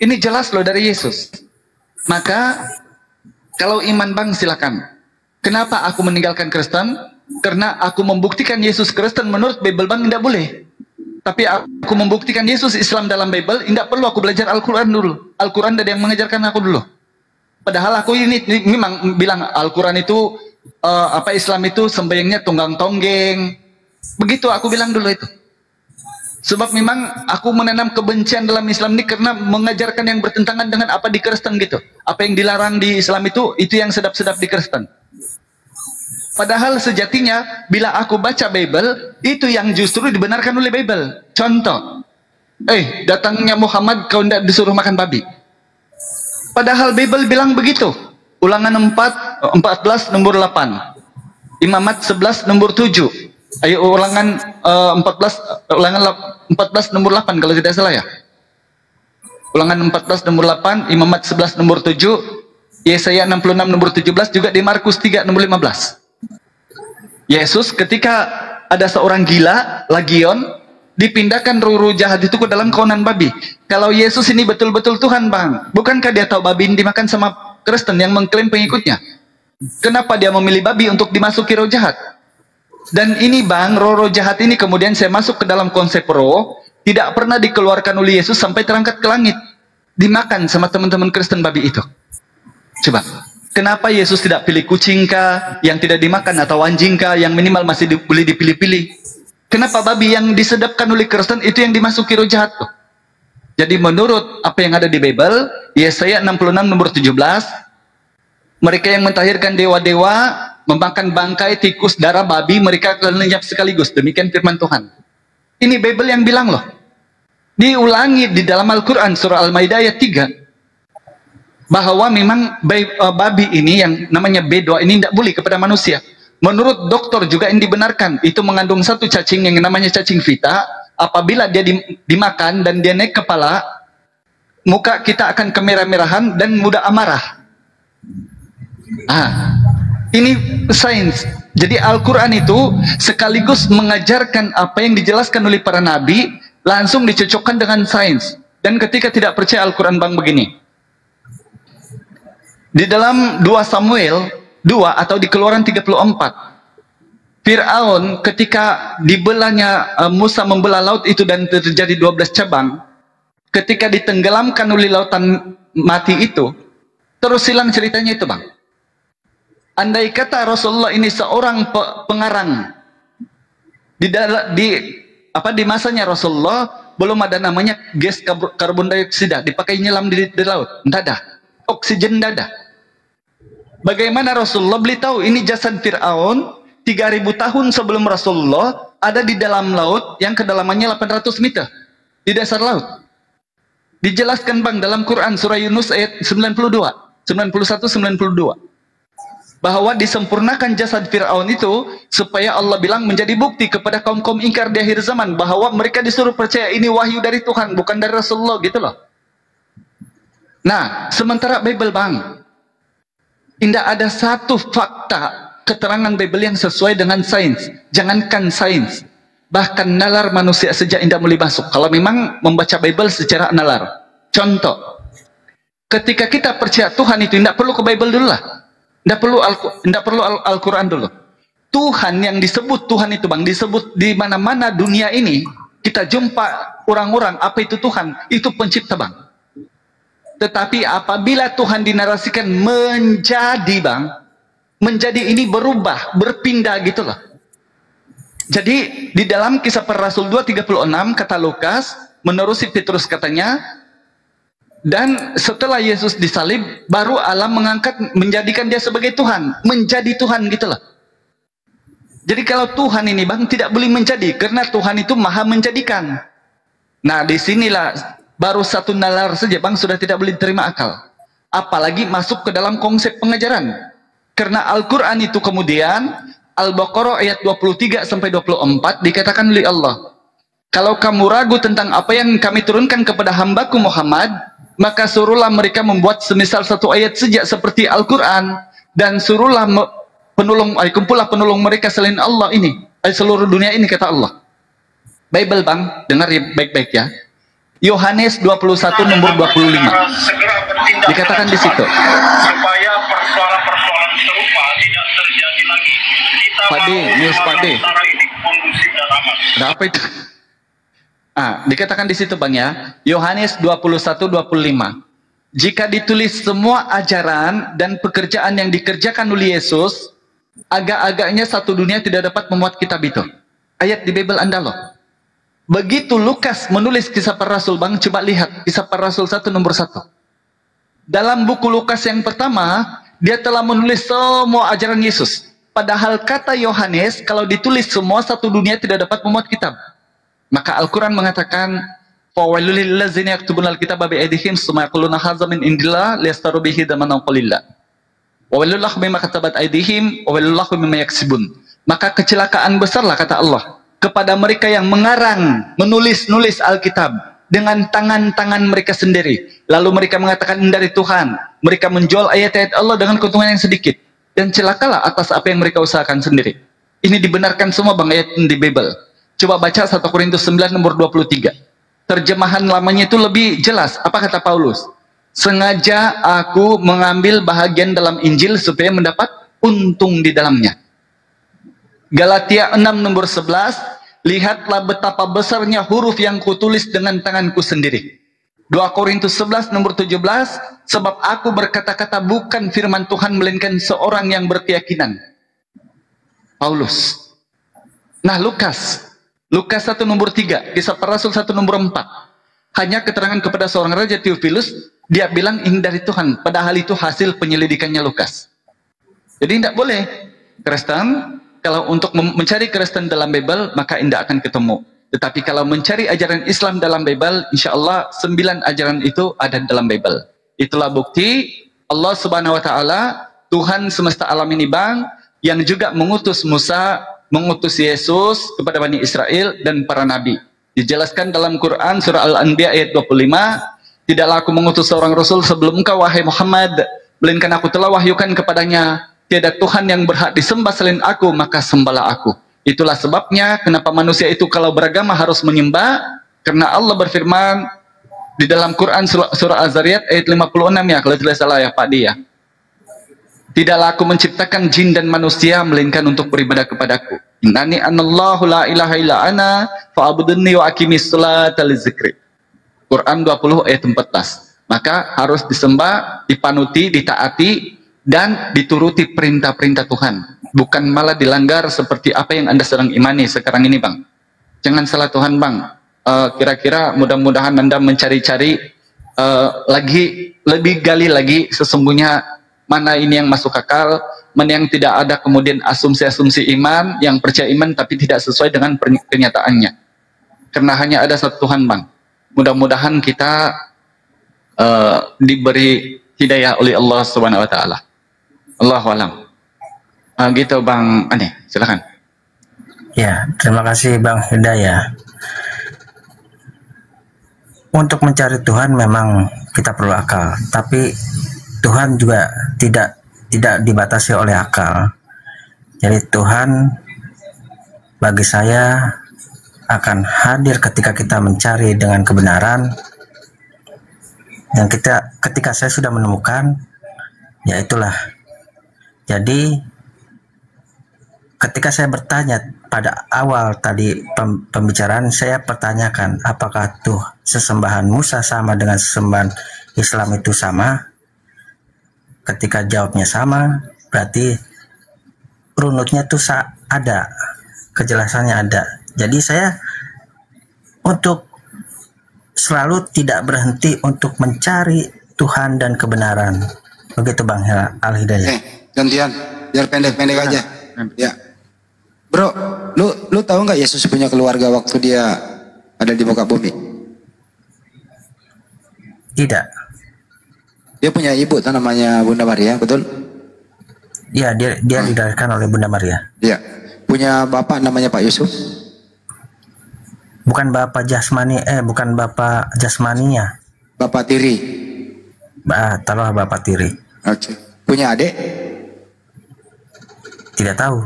Ini jelas loh dari Yesus. Maka kalau iman bang silakan. Kenapa aku meninggalkan Kristen? Karena aku membuktikan Yesus Kristen menurut Bible bang tidak boleh. Tapi aku membuktikan Yesus Islam dalam Bible, tidak perlu aku belajar Al-Quran dulu. Al-Quran ada yang mengajarkan aku dulu. Padahal aku ini memang bilang Al-Quran itu Islam itu sembahyangnya tunggang tonggeng. Begitu aku bilang dulu itu. Sebab memang aku menanam kebencian dalam Islam ini karena mengajarkan yang bertentangan dengan apa di Kristen gitu. Apa yang dilarang di Islam itu yang sedap-sedap di Kristen. Padahal sejatinya bila aku baca Bible, itu yang justru dibenarkan oleh Bible. Contoh, datangnya Muhammad kau tidak disuruh makan babi. Padahal Bible bilang begitu. Ulangan 14 nomor 8. Imamat 11 nomor 7. Ayo ulangan 14 nomor 8 kalau tidak salah ya. Ulangan 14 nomor 8, Imamat 11 nomor 7, Yesaya 66 nomor 17, juga di Markus 3 nomor 15. Yesus ketika ada seorang gila, Legion, dipindahkan ruh-ruh jahat itu ke dalam kawanan babi. Kalau Yesus ini betul-betul Tuhan bang, bukankah dia tahu babi ini dimakan sama Kristen yang mengklaim pengikutnya? Kenapa dia memilih babi untuk dimasuki roh jahat? Dan ini bang, roh-roh jahat ini kemudian saya masuk ke dalam konsep roh, tidak pernah dikeluarkan oleh Yesus sampai terangkat ke langit. Dimakan sama teman-teman Kristen babi itu. Coba, kenapa Yesus tidak pilih kucing kah, yang tidak dimakan, atau anjing kah, yang minimal masih boleh dipilih-pilih? Kenapa babi yang disedapkan oleh Kristen itu yang dimasuki roh jahat tuh? Jadi menurut apa yang ada di Bible, Yesaya 66 nomor 17, mereka yang mentahirkan dewa-dewa, memakan bangkai, tikus, darah babi, mereka akan lenyap sekaligus. Demikian firman Tuhan. Ini Bible yang bilang loh. Diulangi di dalam Al-Quran surah Al-Maidah ayat 3 bahwa memang babi ini yang namanya bedoa ini tidak boleh kepada manusia. Menurut dokter juga yang dibenarkan, itu mengandung satu cacing yang namanya cacing vita. Apabila dia dimakan dan dia naik kepala, muka kita akan kemerah-merahan dan mudah amarah. Ini sains. Jadi Al-Quran itu sekaligus mengajarkan apa yang dijelaskan oleh para nabi, langsung dicocokkan dengan sains. Dan ketika tidak percaya Al-Quran bang begini, di dalam 2 Samuel 2 atau di Keluaran 34, Fir'aun ketika dibelahnya Musa membelah laut itu dan terjadi 12 cabang, ketika ditenggelamkan oleh lautan mati itu, terus hilang ceritanya itu bang. Andai kata Rasulullah ini seorang pengarang, di masanya Rasulullah belum ada namanya gas karbon dioksida dipakai nyelam di laut, tidak ada, oksigen tidak ada. Bagaimana Rasulullah beli tahu ini jasad Fir'aun 3000 tahun sebelum Rasulullah ada di dalam laut yang kedalamannya 800 meter di dasar laut. Dijelaskan bang dalam Quran surah Yunus ayat 91-92 bahwa disempurnakan jasad Fir'aun itu supaya Allah bilang menjadi bukti kepada kaum-kaum ingkar di akhir zaman bahwa mereka disuruh percaya ini wahyu dari Tuhan bukan dari Rasulullah gitu loh. Nah, sementara Bible bang, tidak ada satu fakta keterangan Bible yang sesuai dengan sains. Jangankan sains, bahkan nalar manusia sejak tidak boleh masuk kalau memang membaca Bible secara nalar. Contoh, ketika kita percaya Tuhan itu tidak perlu ke Bible dulu lah, tidak perlu Al-Quran dulu. Tuhan yang disebut Tuhan itu bang, disebut di mana-mana dunia ini kita jumpa orang-orang apa itu Tuhan, itu pencipta bang. Tetapi apabila Tuhan dinarasikan menjadi bang, menjadi ini berubah, berpindah gitu loh. Jadi di dalam Kisah Para Rasul 2:36 kata Lukas, menerusi Petrus katanya, dan setelah Yesus disalib, baru Allah mengangkat, menjadikan dia sebagai Tuhan, menjadi Tuhan gitu loh. Jadi kalau Tuhan ini bang tidak boleh menjadi, karena Tuhan itu maha menjadikan. Nah disinilah baru satu nalar saja bang sudah tidak boleh diterima akal. Apalagi masuk ke dalam konsep pengajaran. Karena Al-Quran itu kemudian Al-Baqarah ayat 23-24 dikatakan oleh Allah, kalau kamu ragu tentang apa yang kami turunkan kepada hambaku Muhammad, maka suruhlah mereka membuat semisal satu ayat saja seperti Al-Quran, dan suruhlah kumpullah penolong mereka selain Allah ini, seluruh dunia ini, kata Allah. Bible bang, dengar ya baik-baik ya. Yohanes 21 nomor 25 dikatakan di situ, supaya persoalan-persoalan serupa tidak terjadi lagi. Pak D, news Pak D. Ada apa itu? Dikatakan di situ bang ya, Yohanes 21-25. Jika ditulis semua ajaran dan pekerjaan yang dikerjakan oleh Yesus, agak-agaknya satu dunia tidak dapat memuat kitab itu. Ayat di Bible Anda loh. Begitu Lukas menulis Kisah Para Rasul bang, coba lihat Kisah Para Rasul 1 nomor 1. Dalam buku Lukas yang pertama, dia telah menulis semua ajaran Yesus. Padahal kata Yohanes, kalau ditulis semua satu dunia tidak dapat memuat kitab. Maka Al-Quran mengatakan, فَوَيْلُ لِلَّذِينَ يَكْتُبُونَ الْكِتَابَ بِأَيْدِيهِمْ ثُمَّ يَقُولُونَ هَذَا مِنْ عِندِ اللَّهِ لِيَشْتَرُوا بِهِ ثَمَنًا قَلِيلًا وَوَيْلٌ لَهُم مِّمَّا كَتَبَتْ أَيْدِيهِمْ وَوَيْلٌ لَهُم مِّمَّا يَكْسِبُونَ. Maka kecelakaan besarlah, kata Allah, kepada mereka yang mengarang, menulis-nulis Alkitab dengan tangan-tangan mereka sendiri. Lalu mereka mengatakan ini dari Tuhan. Mereka menjual ayat-ayat Allah dengan keuntungan yang sedikit. Dan celakalah atas apa yang mereka usahakan sendiri. Ini dibenarkan semua bang ayat di Bible. Coba baca 1 Korintus 9 nomor 23. Terjemahan lamanya itu lebih jelas. Apa kata Paulus? Sengaja aku mengambil bahagian dalam Injil supaya mendapat untung di dalamnya. Galatia 6 nomor 11, lihatlah betapa besarnya huruf yang kutulis dengan tanganku sendiri. 2 Korintus 11 nomor 17, sebab aku berkata-kata bukan firman Tuhan melainkan seorang yang berkeyakinan. Paulus. Nah Lukas 1 nomor 3, Kisah Para Rasul 1 nomor 4. Hanya keterangan kepada seorang raja Theophilus, dia bilang ini dari Tuhan, padahal itu hasil penyelidikannya Lukas. Jadi tidak boleh Kristen, kalau untuk mencari Kristen dalam Bible, maka tidak akan ketemu. Tetapi kalau mencari ajaran Islam dalam Bible, insya Allah 9 ajaran itu ada dalam Bible. Itulah bukti Allah Subhanahu Wa Taala, Tuhan semesta alam ini bang, yang juga mengutus Musa, mengutus Yesus kepada Bani Israel dan para nabi. Dijelaskan dalam Quran surah Al-Anbiya ayat 25, tidaklah aku mengutus seorang rasul sebelum engkau wahai Muhammad, melainkan aku telah wahyukan kepadanya, tiada Tuhan yang berhak disembah selain aku, maka sembahlah aku. Itulah sebabnya kenapa manusia itu kalau beragama harus menyembah, karena Allah berfirman di dalam Quran surah Az-Zariyat ayat 56 ya, kalau tidak salah ya Pak Dia. Tidaklah aku menciptakan jin dan manusia melainkan untuk beribadah kepadaku. Innani anallahu la ilaha illa ana fa'budunni wa aqimis sholata lizikri. Quran 20 ayat 14. Maka harus disembah, dipanuti, ditaati dan dituruti perintah-perintah Tuhan. Bukan malah dilanggar seperti apa yang Anda sedang imani sekarang ini, Bang. Jangan salah Tuhan, Bang. Kira-kira mudah-mudahan Anda mencari-cari lagi, lebih gali lagi sesungguhnya mana ini yang masuk akal, mana yang tidak ada kemudian asumsi-asumsi iman, yang percaya iman tapi tidak sesuai dengan kenyataannya. Karena hanya ada satu Tuhan, Bang. Mudah-mudahan kita diberi hidayah oleh Allah Subhanahu Wa Taala. Allahu a'lam. Gitu Bang Ane, silakan. Ya, terima kasih Bang Hidayah. Untuk mencari Tuhan memang kita perlu akal, tapi Tuhan juga tidak dibatasi oleh akal. Jadi Tuhan bagi saya akan hadir ketika kita mencari dengan kebenaran, dan ketika saya sudah menemukan, ya itulah. Jadi ketika saya bertanya pada awal tadi pembicaraan, saya pertanyakan apakah tuh sesembahan Musa sama dengan sesembahan Islam itu sama. Ketika jawabnya sama, berarti runutnya tuh ada, kejelasannya ada. Jadi saya untuk selalu tidak berhenti untuk mencari Tuhan dan kebenaran. Begitu Bang Al-Hidayah. Gantian, biar pendek-pendek aja. Ya, bro, lu tahu nggak Yesus punya keluarga waktu dia ada di muka bumi? Tidak. Dia punya ibu, namanya Bunda Maria, betul? Iya, dia dilahirkan oleh Bunda Maria. Iya. Punya bapak namanya Pak Yusuf? Bukan bapak jasmani, bukan bapak jasmaninya. Bapak tiri. Taruh bapak tiri. Oke. Punya adik? Tidak tahu.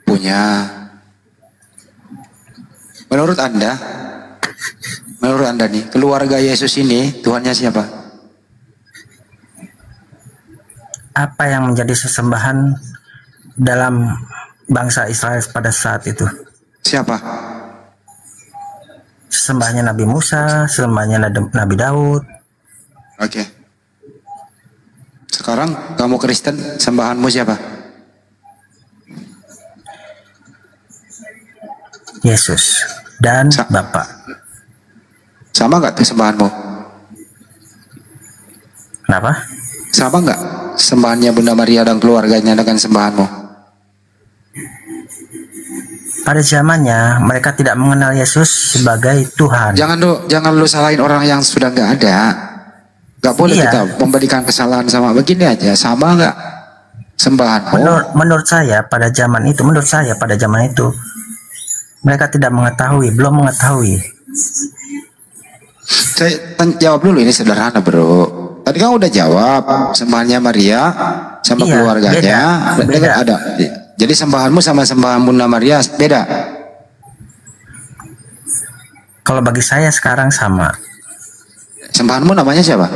Punya. Menurut Anda nih, keluarga Yesus ini Tuhannya siapa? Apa yang menjadi sesembahan dalam bangsa Israel pada saat itu? Siapa? Sembahnya Nabi Musa, sembahnya Nabi Daud. Oke. Sekarang kamu Kristen, sembahanmu siapa? Yesus dan Bapa. Sama nggak tuh sembahanmu? Kenapa? Sama nggak sembahannya Bunda Maria dan keluarganya dengan sembahanmu? Pada zamannya mereka tidak mengenal Yesus sebagai Tuhan. Jangan lu salahin orang yang sudah nggak ada. Nggak boleh kita memberikan kesalahan sama begini aja. Sama nggak sembahan? Menurut saya pada zaman itu, mereka tidak mengetahui, belum mengetahui. Saya jawab dulu, ini sederhana bro. Tadi kan udah jawab sembahannya Maria sama keluarganya. Beda. Ada. Jadi sembahanmu sama sembahan Bunda Maria beda. Kalau bagi saya sekarang sama. Sembahanmu namanya siapa?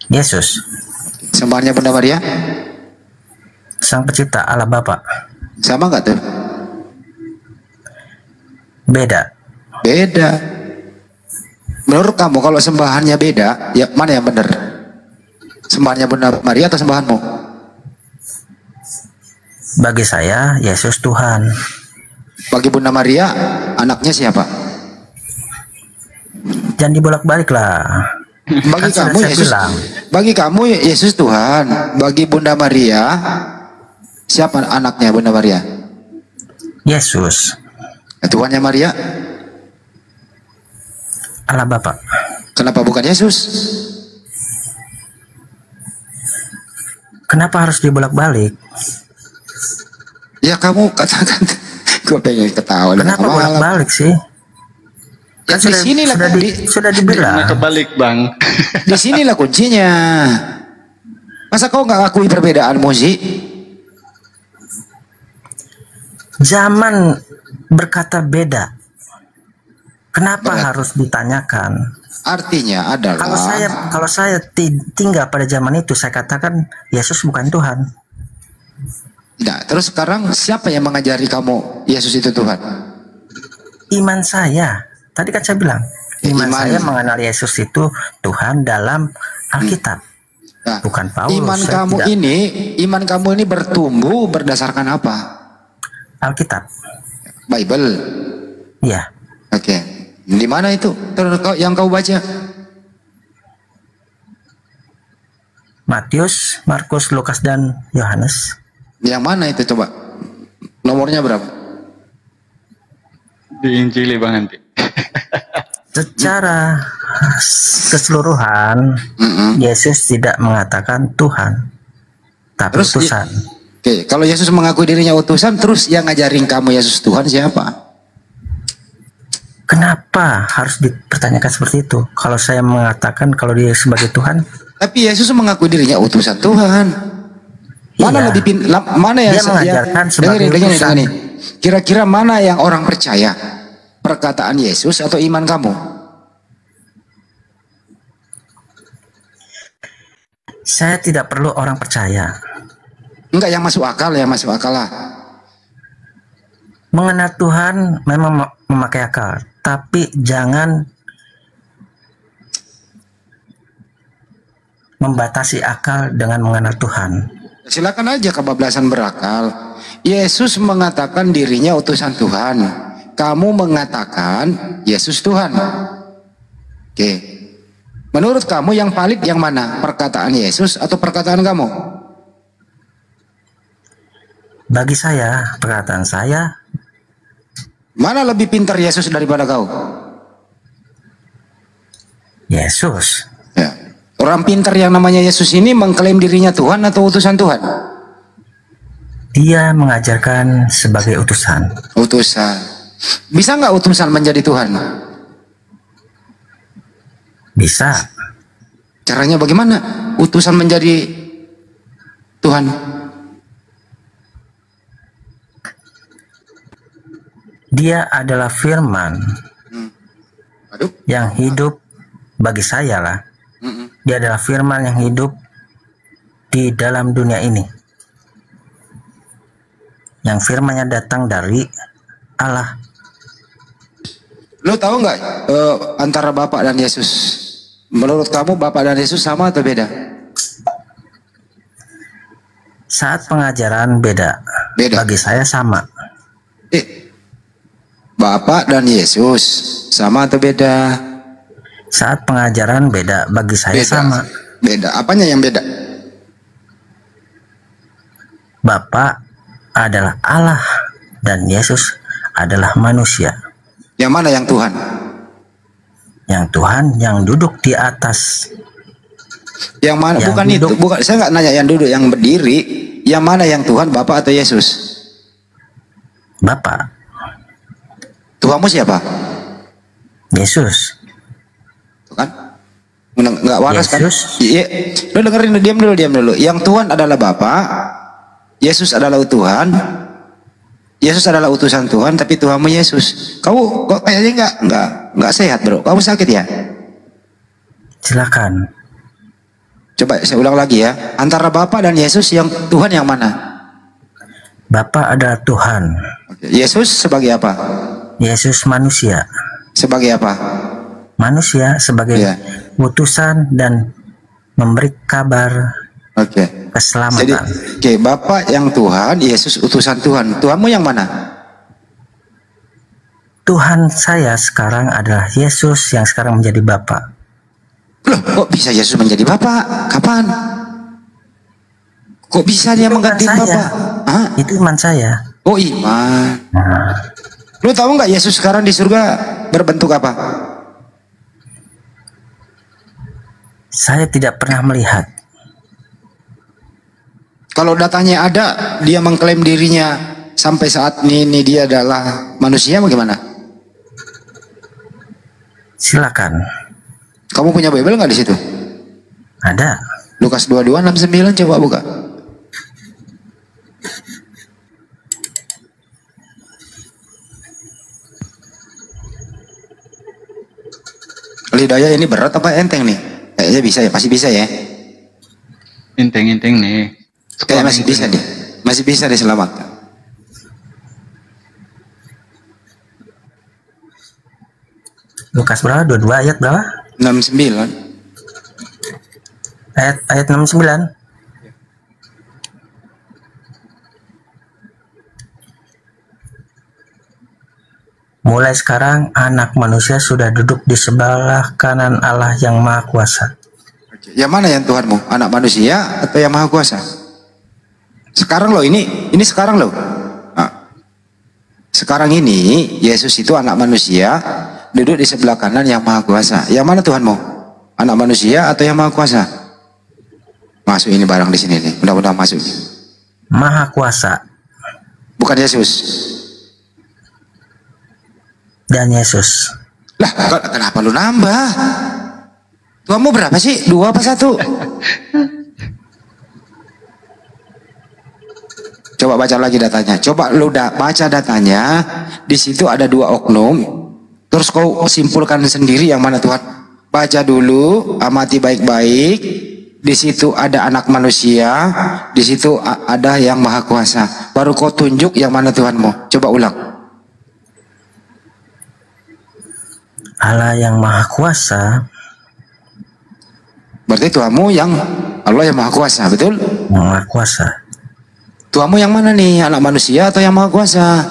Yesus. Sembahannya Bunda Maria? Sang Pencipta, Allah Bapa. Sama nggak tuh? Beda. Beda. Menurut kamu kalau sembahannya beda, ya mana yang benar? Sembahannya Bunda Maria atau sembahanmu? Bagi saya Yesus Tuhan. Bagi Bunda Maria anaknya siapa? Jangan dibolak-balik lah. Bagi kan kamu Yesus, bagi kamu Yesus Tuhan. Bagi Bunda Maria siapa anaknya Bunda Maria? Yesus. Tuhannya Maria? Allah Bapa. Kenapa bukan Yesus? Kenapa harus dibolak-balik? Ya kamu katakan, gue pengen ketawa. Kenapa bolak-balik sih? Ya, Kan sudah dibilang. Karena kebalik bang. Di sinilah kuncinya. Masa kau nggak akui perbedaanmu sih? Zaman berkata beda. Kenapa harus ditanyakan? Artinya adalah Kalau saya tinggal pada zaman itu, saya katakan Yesus bukan Tuhan. Nah, terus sekarang siapa yang mengajari kamu Yesus itu Tuhan? Iman saya. Tadi kan saya bilang, iman saya mengenal Yesus itu Tuhan dalam Alkitab. Nah, bukan Paulus. Iman kamu ini bertumbuh berdasarkan apa? Alkitab. Bible. Iya. Oke. Di mana itu? Yang kau baca? Matius, Markus, Lukas, dan Yohanes. Yang mana itu coba? Nomornya berapa? Di Injili bang nanti. Secara keseluruhan, Yesus tidak mengatakan Tuhan, tapi Terus utusan. Oke, kalau Yesus mengakui dirinya utusan, terus yang ngajarin kamu Yesus Tuhan siapa? Kenapa harus dipertanyakan seperti itu? Kalau saya mengatakan kalau dia sebagai Tuhan, tapi Yesus mengakui dirinya utusan Tuhan. Mana iya, mana yang dia mengajarkan sebagai utusan. Kira-kira mana yang orang percaya? Perkataan Yesus atau iman kamu? Saya tidak perlu orang percaya. Enggak, yang masuk akal, yang masuk akal lah. Mengenal Tuhan memang memakai akal, tapi jangan membatasi akal dengan mengenal Tuhan. Silakan aja kebablasan berakal. Yesus mengatakan dirinya utusan Tuhan. Kamu mengatakan Yesus Tuhan. Oke. Menurut kamu yang valid yang mana? Perkataan Yesus atau perkataan kamu? Bagi saya, perkataan saya. Mana lebih pintar Yesus daripada kau? Yesus. Ya. Orang pintar yang namanya Yesus ini mengklaim dirinya Tuhan atau utusan Tuhan? Dia mengajarkan sebagai utusan. Utusan. Bisa nggak utusan menjadi Tuhan? Bisa. Caranya bagaimana? Utusan menjadi Tuhan. Dia adalah firman yang hidup bagi saya lah. Dia adalah firman yang hidup di dalam dunia ini. Yang firmannya datang dari Allah. Lo tahu nggak antara Bapak dan Yesus? Menurut kamu Bapak dan Yesus sama atau beda? Saat pengajaran beda. Bagi saya sama. Bapak dan Yesus sama atau beda? Saat pengajaran beda, bagi saya beda. sama. Beda. Apanya yang beda? Bapak adalah Allah dan Yesus adalah manusia. Yang mana yang Tuhan? Yang Tuhan yang duduk di atas. Yang mana? Yang bukan duduk. Itu. Bukan. Saya nggak nanya yang duduk, yang berdiri. Yang mana yang Tuhan? Bapak atau Yesus? Bapak. Tuhanmu siapa? Yesus. Tuh kan? Nggak waras kan? Iya. Lo dengerin, diam dulu. Yang Tuhan adalah Bapak. Yesus adalah Tuhan. Yesus adalah utusan Tuhan, tapi Tuhanmu Yesus. Kamu kok kayaknya nggak sehat, bro? Kamu sakit ya? Silakan. Coba saya ulang lagi ya. Antara Bapa dan Yesus yang Tuhan yang mana? Bapa adalah Tuhan. Yesus sebagai apa? Yesus manusia. Sebagai apa? Manusia sebagai utusan dan memberi kabar. Keselamatan. Jadi, Bapak yang Tuhan, Yesus utusan Tuhan. Tuhanmu yang mana? Tuhan saya sekarang adalah Yesus yang sekarang menjadi Bapak. Loh, kok bisa Yesus menjadi Bapak? Kapan? Kok bisa dia mengganti Bapak? Hah? Itu iman saya. Oh, iman. Lu tahu nggak Yesus sekarang di surga berbentuk apa? Saya tidak pernah melihat. Kalau datanya ada, dia mengklaim dirinya sampai saat ini dia adalah manusia, bagaimana? Silakan. Kamu punya Bible nggak di situ? Ada. Lukas 22:69, coba buka. Lidahnya ini berat apa enteng nih? Kayaknya bisa ya, pasti bisa ya. Enteng nih. Kayak masih bisa deh, masih bisa diselamatkan. Lukas berapa? 22 ayat berapa? 69. Ayat 69. Mulai sekarang anak manusia sudah duduk di sebelah kanan Allah yang Maha Kuasa. Yang mana yang Tuhanmu? Anak manusia atau yang Maha Kuasa? Sekarang loh, ini sekarang loh. Nah, sekarang ini Yesus itu anak manusia duduk di sebelah kanan yang Maha Kuasa. Yang mana Tuhanmu? Anak manusia atau yang Maha Kuasa? Masuk ini barang di sini nih. Mudah-mudahan masuk. Maha Kuasa. Bukan Yesus. Dan Yesus. Lah, kenapa lu nambah? Tuhanmu berapa sih? 2 apa 1? Coba baca lagi datanya. Coba lu baca datanya. Di situ ada 2 oknum. Terus kau simpulkan sendiri yang mana Tuhan. Baca dulu, amati baik-baik. Di situ ada anak manusia. Di situ ada yang Maha Kuasa. Baru kau tunjuk yang mana Tuhanmu. Coba ulang. Allah yang Maha Kuasa. Berarti Tuhanmu yang Allah yang Maha Kuasa, betul? Maha Kuasa. Tuhanmu yang mana nih? Anak manusia atau yang Maha Kuasa?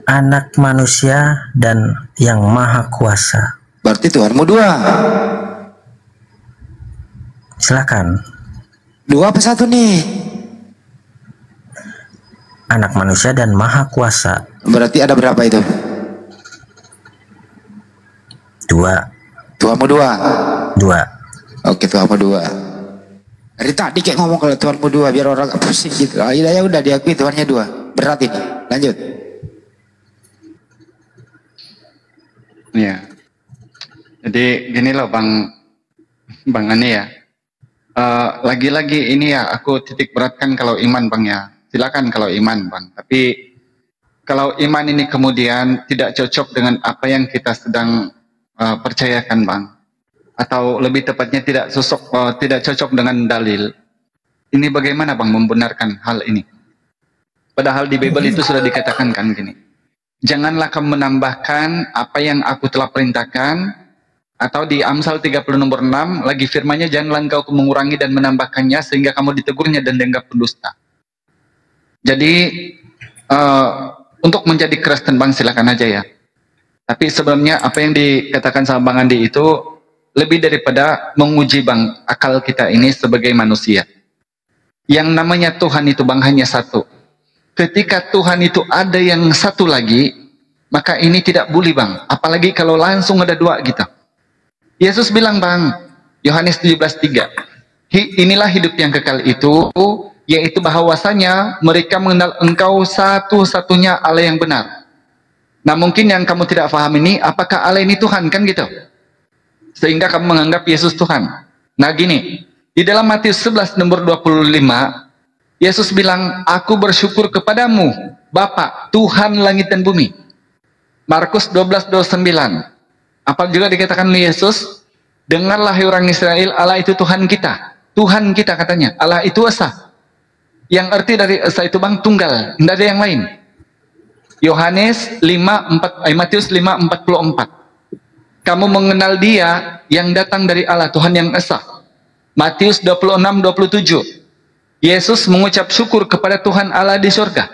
Anak manusia dan yang Maha Kuasa. Berarti Tuhanmu 2. Silakan. 2 apa 1 nih? Anak manusia dan Maha Kuasa. Berarti ada berapa itu? 2. Tuhanmu 2. 2. Oke, Tuhanmu 2. Dari tadi kayak ngomong kalau Tuhanmu 2 biar orang gak pusing gitu. Ya udah diakui Tuhannya 2. Berat ini. Lanjut. Ya. Jadi gini loh Bang Ani ya. Lagi-lagi ini ya aku titik beratkan kalau iman Bang ya. Silakan kalau iman Bang. Tapi kalau iman ini kemudian tidak cocok dengan apa yang kita sedang percayakan Bang, atau lebih tepatnya tidak cocok dengan dalil, ini bagaimana Bang membenarkan hal ini? Padahal di Bible itu sudah dikatakan kan gini, janganlah kamu menambahkan apa yang aku telah perintahkan, atau di Amsal 30 nomor 6 lagi firmannya, janganlah engkau mengurangi dan menambahkannya sehingga kamu ditegurnya dan dianggap pendusta. Jadi untuk menjadi Kristen Bang silakan aja ya. Tapi sebenarnya apa yang dikatakan sama Bang Andi itu lebih daripada menguji Bang akal kita ini sebagai manusia. Yang namanya Tuhan itu Bang hanya satu. Ketika Tuhan itu ada yang satu lagi, maka ini tidak boleh Bang. Apalagi kalau langsung ada 2 gitu. Yesus bilang Bang, Yohanes 17:3, inilah hidup yang kekal itu, yaitu bahwasanya mereka mengenal engkau satu-satunya Allah yang benar. Nah mungkin yang kamu tidak paham ini, apakah Allah ini Tuhan kan gitu? Sehingga kamu menganggap Yesus Tuhan. Nah gini, di dalam Matius 11 nomor 25, Yesus bilang, aku bersyukur kepadamu, Bapa, Tuhan langit dan bumi. Markus 12:29. Apa juga dikatakan oleh Yesus, dengarlah hai orang Israel, Allah itu Tuhan kita. Tuhan kita katanya, Allah itu Esa. Yang arti dari Esa itu Bang, tunggal, tidak ada yang lain. Matius 5:44. Kamu mengenal Dia yang datang dari Allah, Tuhan yang Esa. Matius 26:27. Yesus mengucap syukur kepada Tuhan Allah di surga.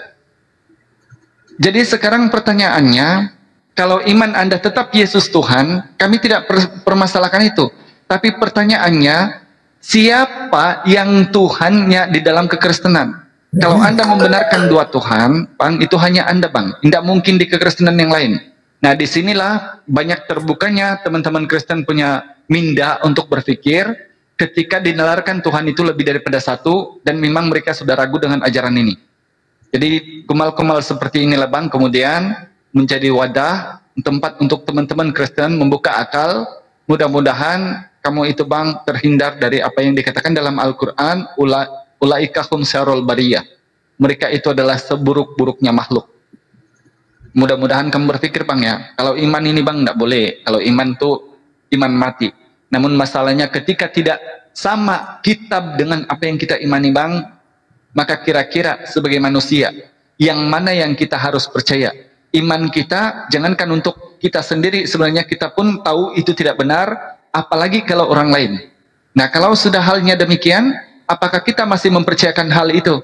Jadi sekarang pertanyaannya, kalau iman Anda tetap Yesus Tuhan, kami tidak permasalahkan itu. Tapi pertanyaannya, siapa yang Tuhannya di dalam kekristenan? Kalau Anda membenarkan 2 Tuhan, Bang, itu hanya Anda, Bang. Tidak mungkin di kekristenan yang lain. Nah, disinilah banyak terbukanya teman-teman Kristen punya minda untuk berpikir ketika dinalarkan Tuhan itu lebih daripada satu, dan memang mereka sudah ragu dengan ajaran ini. Jadi kumal-kumal seperti inilah Bang kemudian menjadi wadah, tempat untuk teman-teman Kristen membuka akal. Mudah-mudahan kamu itu Bang terhindar dari apa yang dikatakan dalam Al-Quran, ulaika hum syarrul bariyah. Mereka itu adalah seburuk-buruknya makhluk. Mudah-mudahan kamu berpikir Bang ya, kalau iman ini Bang tidak boleh, kalau iman itu iman mati. Namun masalahnya ketika tidak sama kitab dengan apa yang kita imani Bang, maka kira-kira sebagai manusia, yang mana yang kita harus percaya? Iman kita, jangankan untuk kita sendiri, sebenarnya kita pun tahu itu tidak benar, apalagi kalau orang lain. Nah, kalau sudah halnya demikian, apakah kita masih mempercayakan hal itu?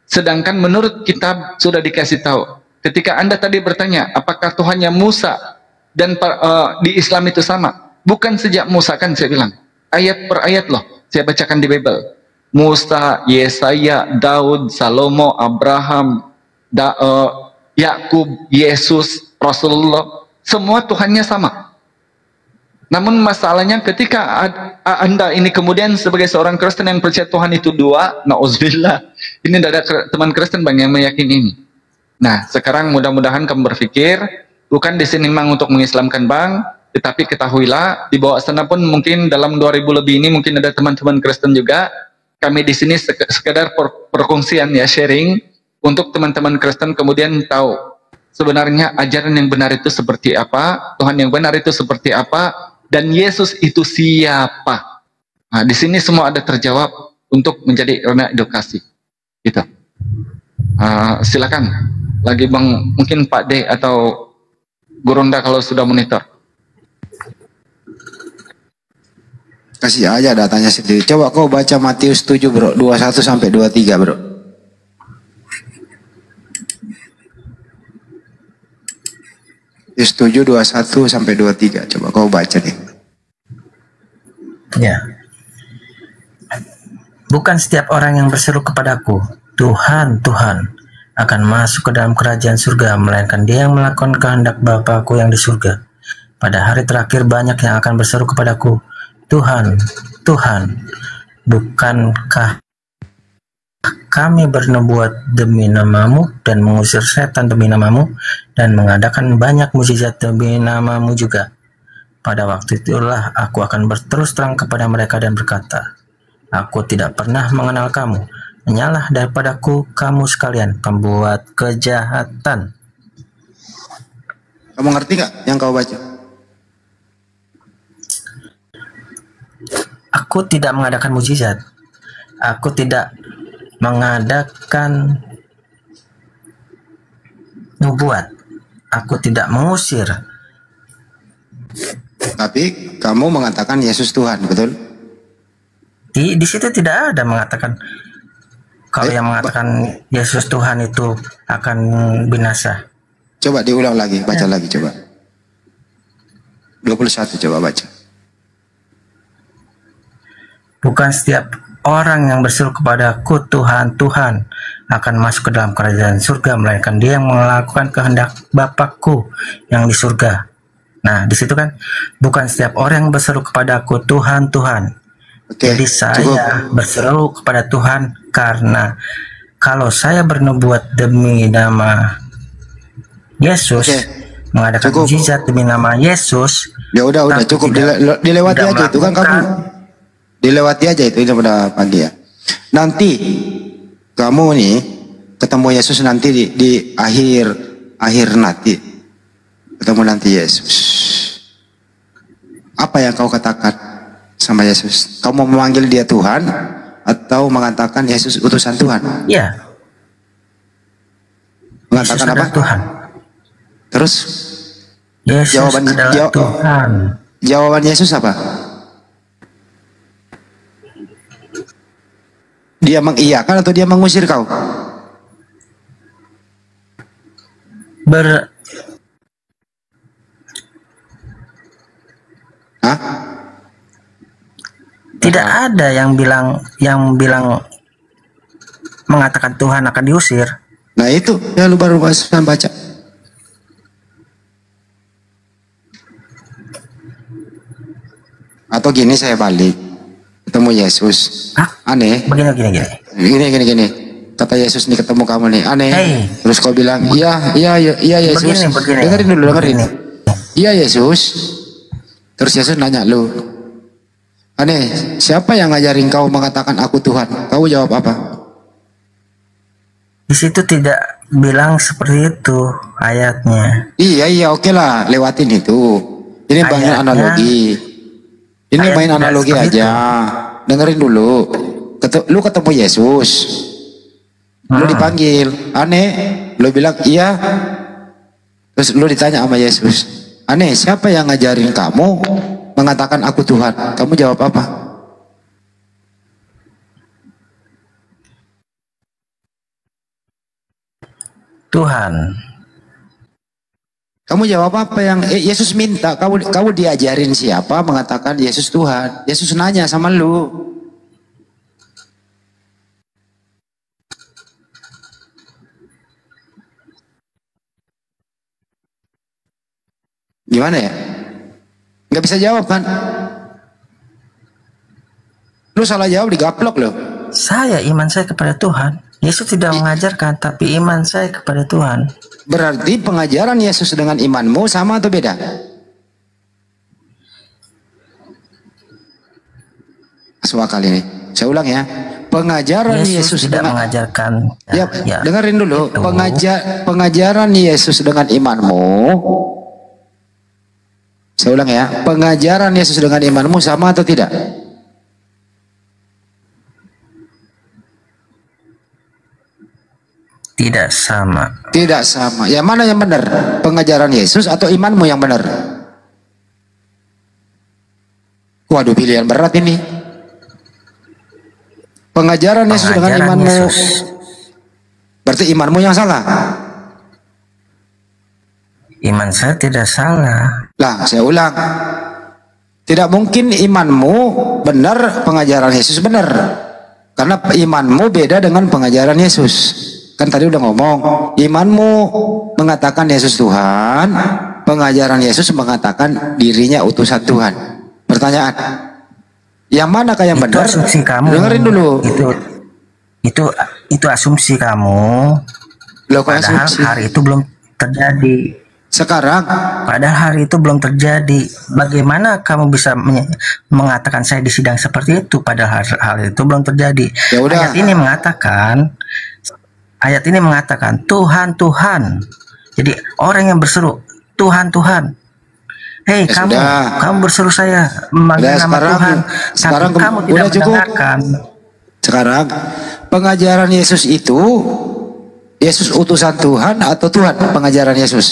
Sedangkan menurut kitab sudah dikasih tahu. Ketika Anda tadi bertanya, apakah Tuhannya Musa dan di Islam itu sama? Bukan sejak Musa kan saya bilang. Ayat per ayat loh, saya bacakan di Bible. Musa, Yesaya, Daud, Salomo, Abraham, Yakub, Yesus, Rasulullah, semua Tuhannya sama. Namun masalahnya ketika Anda ini kemudian sebagai seorang Kristen yang percaya Tuhan itu dua, na'udzubillah, ini tidak ada teman Kristen Bang yang meyakini ini. Nah, sekarang mudah-mudahan kamu berpikir, bukan di sini memang untuk mengislamkan Bang, tetapi ketahuilah, di bawah sana pun mungkin dalam 2000 lebih ini mungkin ada teman-teman Kristen juga. Kami di sini sekedar perkongsian ya, sharing untuk teman-teman Kristen kemudian tahu sebenarnya ajaran yang benar itu seperti apa, Tuhan yang benar itu seperti apa, dan Yesus itu siapa. Nah, di sini semua ada terjawab untuk menjadi ranah edukasi. Gitu. Silakan. Lagi Bang, mungkin Pak D atau Gurunda kalau sudah monitor. Kasih aja datanya sendiri. Coba kau baca Matius 7 bro, 21 sampai 23 bro. Matius 7, 21 sampai 23. Coba kau baca nih. Ya. Bukan setiap orang yang berseru kepadaku, Tuhan, Tuhan, akan masuk ke dalam kerajaan surga, melainkan dia yang melakukan kehendak Bapa-Ku yang di surga. Pada hari terakhir banyak yang akan berseru kepadaku, Tuhan, Tuhan, bukankah kami bernubuat demi namamu dan mengusir setan demi namamu dan mengadakan banyak mukjizat demi namamu juga? Pada waktu itulah aku akan berterus terang kepada mereka dan berkata, aku tidak pernah mengenal kamu, menyalah daripadaku kamu sekalian pembuat kejahatan. Kamu ngerti gak yang kau baca? Aku tidak mengadakan mukjizat. Aku tidak mengadakan nubuat. Aku tidak mengusir. Tapi kamu mengatakan Yesus Tuhan, betul? Di situ tidak ada mengatakan kalau yang mengatakan Yesus Tuhan itu akan binasa. Coba diulang lagi, baca lagi coba. 21 coba baca. Bukan setiap orang yang berseru kepadaku Tuhan, Tuhan akan masuk ke dalam kerajaan surga, melainkan dia yang melakukan kehendak Bapa-Ku yang di surga. Nah, di situ kan bukan setiap orang yang berseru kepadaku Tuhan, Tuhan. Oke, jadi saya berseru kepada Tuhan karena kalau saya bernubuat demi nama Yesus, mengadakan mukjizat demi nama Yesus, ya udah cukup dilewati aja itu kan kamu. Dilewati aja itu pada pagi ya. Nanti kamu nih ketemu Yesus nanti di akhir nanti. Ketemu nanti Yesus. Apa yang kau katakan sama Yesus? Kau mau memanggil dia Tuhan atau mengatakan Yesus utusan Tuhan? Iya. Mengatakan Yesus apa? Tuhan. Terus Yesus adalah Tuhan. Jawaban Yesus apa? Dia mengiyakan atau dia mengusir kau? Tidak ada yang bilang mengatakan Tuhan akan diusir. Nah itu ya lu baru baca. Atau gini, saya balik ketemu Yesus. Aneh. Gini. Kata Yesus nih, ketemu kamu nih, aneh. Terus kau bilang, iya Yesus. Dengerin dulu. Iya Yesus. Terus Yesus nanya lu, aneh, siapa yang ngajarin kau mengatakan aku Tuhan? Kau jawab apa? Di situ tidak bilang seperti itu ayatnya. Iya, oke lah, lewatin itu. Ini banyak analogi. Ini main analogi aja. Dengerin dulu. Lu ketemu Yesus. Lu dipanggil, aneh. Lu bilang iya. Terus lu ditanya sama Yesus, aneh, siapa yang ngajarin kamu mengatakan aku Tuhan? Kamu jawab apa? Tuhan. Kamu jawab apa yang Yesus minta? Kamu diajarin siapa mengatakan Yesus Tuhan? Yesus nanya sama lu. Gimana ya? Nggak bisa jawab kan? Lu salah jawab digaplok loh. Iman saya kepada Tuhan. Yesus tidak mengajarkan, tapi iman saya kepada Tuhan. Berarti pengajaran Yesus dengan imanmu sama atau beda? Masuk akal ini. Saya ulang ya. Pengajaran Yesus tidak dengan mengajarkan. Ya, dengerin dulu. Pengajaran Yesus dengan imanmu. Saya ulang ya. Pengajaran Yesus dengan imanmu sama atau tidak? Tidak sama. Tidak sama. Yang mana yang benar? Pengajaran Yesus atau imanmu yang benar? Waduh, pilihan berat ini. Pengajaran Yesus dengan imanmu. Yesus. Berarti imanmu yang salah. Iman saya tidak salah. Lah, saya ulang. Tidak mungkin imanmu benar, pengajaran Yesus benar. Karena imanmu beda dengan pengajaran Yesus. Kan tadi udah ngomong, imanmu mengatakan Yesus Tuhan, pengajaran Yesus mengatakan dirinya utusan Tuhan. Pertanyaan, yang manakah yang benar? Asumsi kamu. Dengerin dulu. Itu asumsi kamu. Loh, padahal asumsi? Hari itu belum terjadi. Sekarang? Padahal hari itu belum terjadi. Bagaimana kamu bisa mengatakan saya di sidang seperti itu? Padahal hal itu belum terjadi. Ya udah. Ayat ini mengatakan Tuhan, Tuhan. Jadi orang yang berseru Tuhan, Tuhan. Hei, ya kamu berseru saya memanggil nama Tuhan. Sekarang kamu tidak mendengarkan. Sekarang pengajaran Yesus itu Yesus utusan Tuhan atau Tuhan pengajaran Yesus?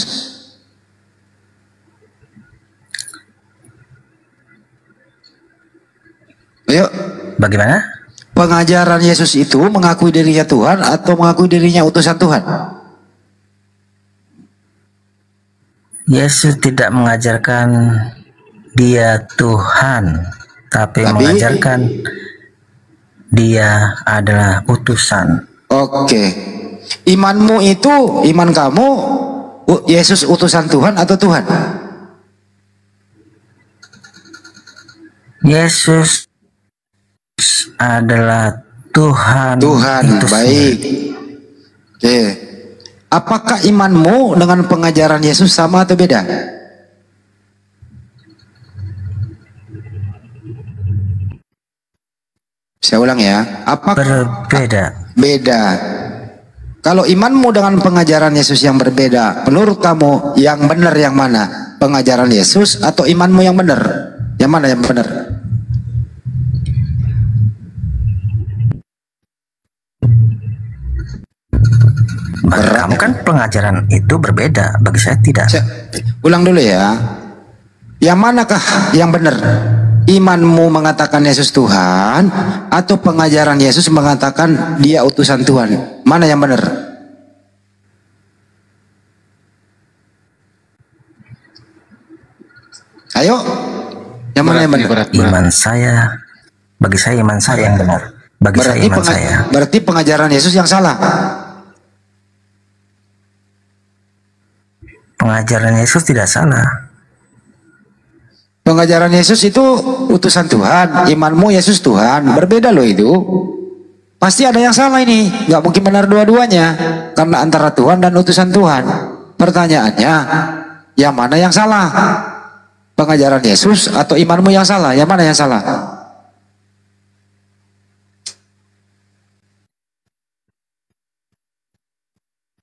Ayo. Bagaimana? Pengajaran Yesus itu mengakui dirinya Tuhan atau mengakui dirinya utusan Tuhan? Yesus tidak mengajarkan dia Tuhan, tapi mengajarkan dia adalah utusan. Oke. Imanmu itu, iman kamu Yesus utusan Tuhan atau Tuhan? Yesus adalah Tuhan. Baik. Oke. Apakah imanmu dengan pengajaran Yesus sama atau beda? Saya ulang ya. Apakah berbeda? Beda. Kalau imanmu dengan pengajaran Yesus yang berbeda, menurut kamu yang benar yang mana? Pengajaran Yesus atau imanmu yang benar? Yang mana yang benar? Bagi kamu kan pengajaran itu berbeda, bagi saya tidak. Ulang dulu ya. Yang manakah yang benar? Imanmu mengatakan Yesus Tuhan atau pengajaran Yesus mengatakan dia utusan Tuhan? Mana yang benar? Ayo. Yang mana yang benar? Iman saya, bagi saya iman saya yang benar. Bagi saya iman saya. Berarti pengajaran Yesus yang salah. Pengajaran Yesus tidak salah. Pengajaran Yesus itu utusan Tuhan, imanmu Yesus Tuhan, berbeda loh itu. Pasti ada yang salah ini, nggak mungkin benar dua-duanya, karena antara Tuhan dan utusan Tuhan. Pertanyaannya, yang mana yang salah? Pengajaran Yesus atau imanmu yang salah? Yang mana yang salah?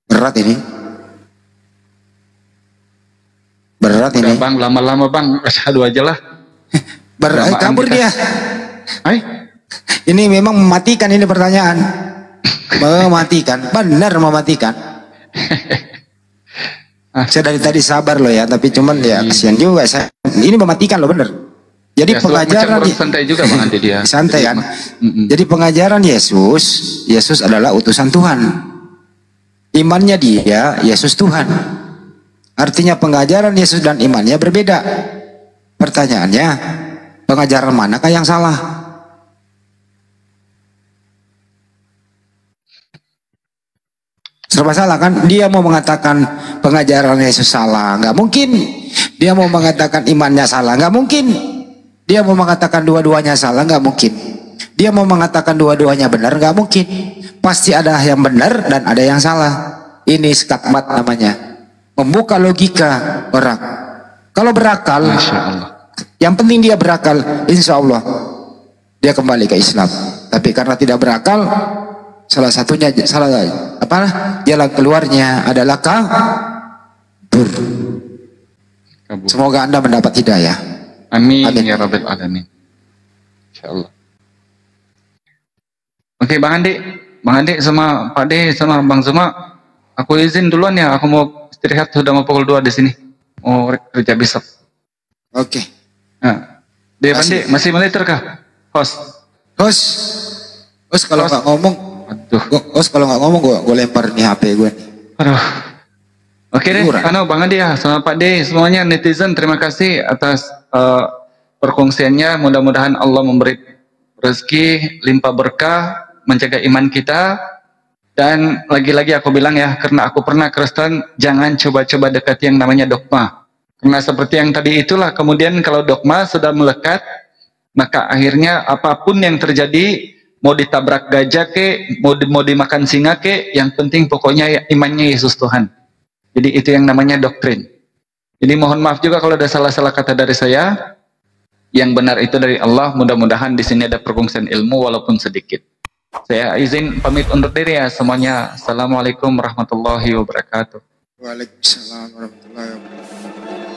Berat ini. Berat ini. Bang, lama-lama bang, asyhadu aja lah. Berat, kabur dia. Hai? Ini memang mematikan ini pertanyaan. Mematikan, benar mematikan. Saya dari tadi sabar loh ya, tapi cuman ya kasihan juga saya. Ini mematikan loh bener. Jadi ya, pengajaran santai juga Bang Andi dia. Santai kan. Jadi pengajaran Yesus adalah utusan Tuhan. Imannya dia, Yesus Tuhan. Artinya pengajaran Yesus dan imannya berbeda. Pertanyaannya, pengajaran manakah yang salah? Serba salah kan? Dia mau mengatakan pengajaran Yesus salah, nggak mungkin. Dia mau mengatakan imannya salah, nggak mungkin. Dia mau mengatakan dua-duanya salah, nggak mungkin. Dia mau mengatakan dua-duanya benar, nggak mungkin. Pasti ada yang benar dan ada yang salah. Ini skakmat namanya, membuka logika orang. Kalau berakal, yang penting dia berakal, insya Allah dia kembali ke Islam. Tapi karena tidak berakal, salah satunya jalan keluarnya adalah kabur. Semoga Anda mendapat hidayah. Amin, amin. Ya Rabbal Alamin. Insyaallah. Oke Bang Andi sama Pak D sama Bang Zuma, aku izin duluan ya, aku mau istirahat, sudah mau pukul 2 di sini. Mau kerja besok. Oke. Nah, Bandi masih monitor kah? Host kalau nggak ngomong, kalau nggak ngomong gue lempar nih HP gue. Aduh. Oke deh, Bang Andi ya, sama Pak D, semuanya netizen, terima kasih atas perkongsiannya. Mudah-mudahan Allah memberi rezeki, limpah berkah, menjaga iman kita. Dan lagi-lagi aku bilang ya, karena aku pernah Kristen, jangan coba-coba dekati yang namanya dogma. Karena seperti yang tadi itulah, kemudian kalau dogma sudah melekat, maka akhirnya apapun yang terjadi, mau ditabrak gajah ke, mau dimakan singa ke, yang penting pokoknya imannya Yesus Tuhan. Jadi itu yang namanya doktrin. Jadi mohon maaf juga kalau ada salah-salah kata dari saya. Yang benar itu dari Allah. Mudah-mudahan di sini ada perkongsian ilmu walaupun sedikit. Saya izin pamit undur diri ya semuanya. Assalamualaikum warahmatullahi wabarakatuh. Waalaikumsalam warahmatullahi wabarakatuh.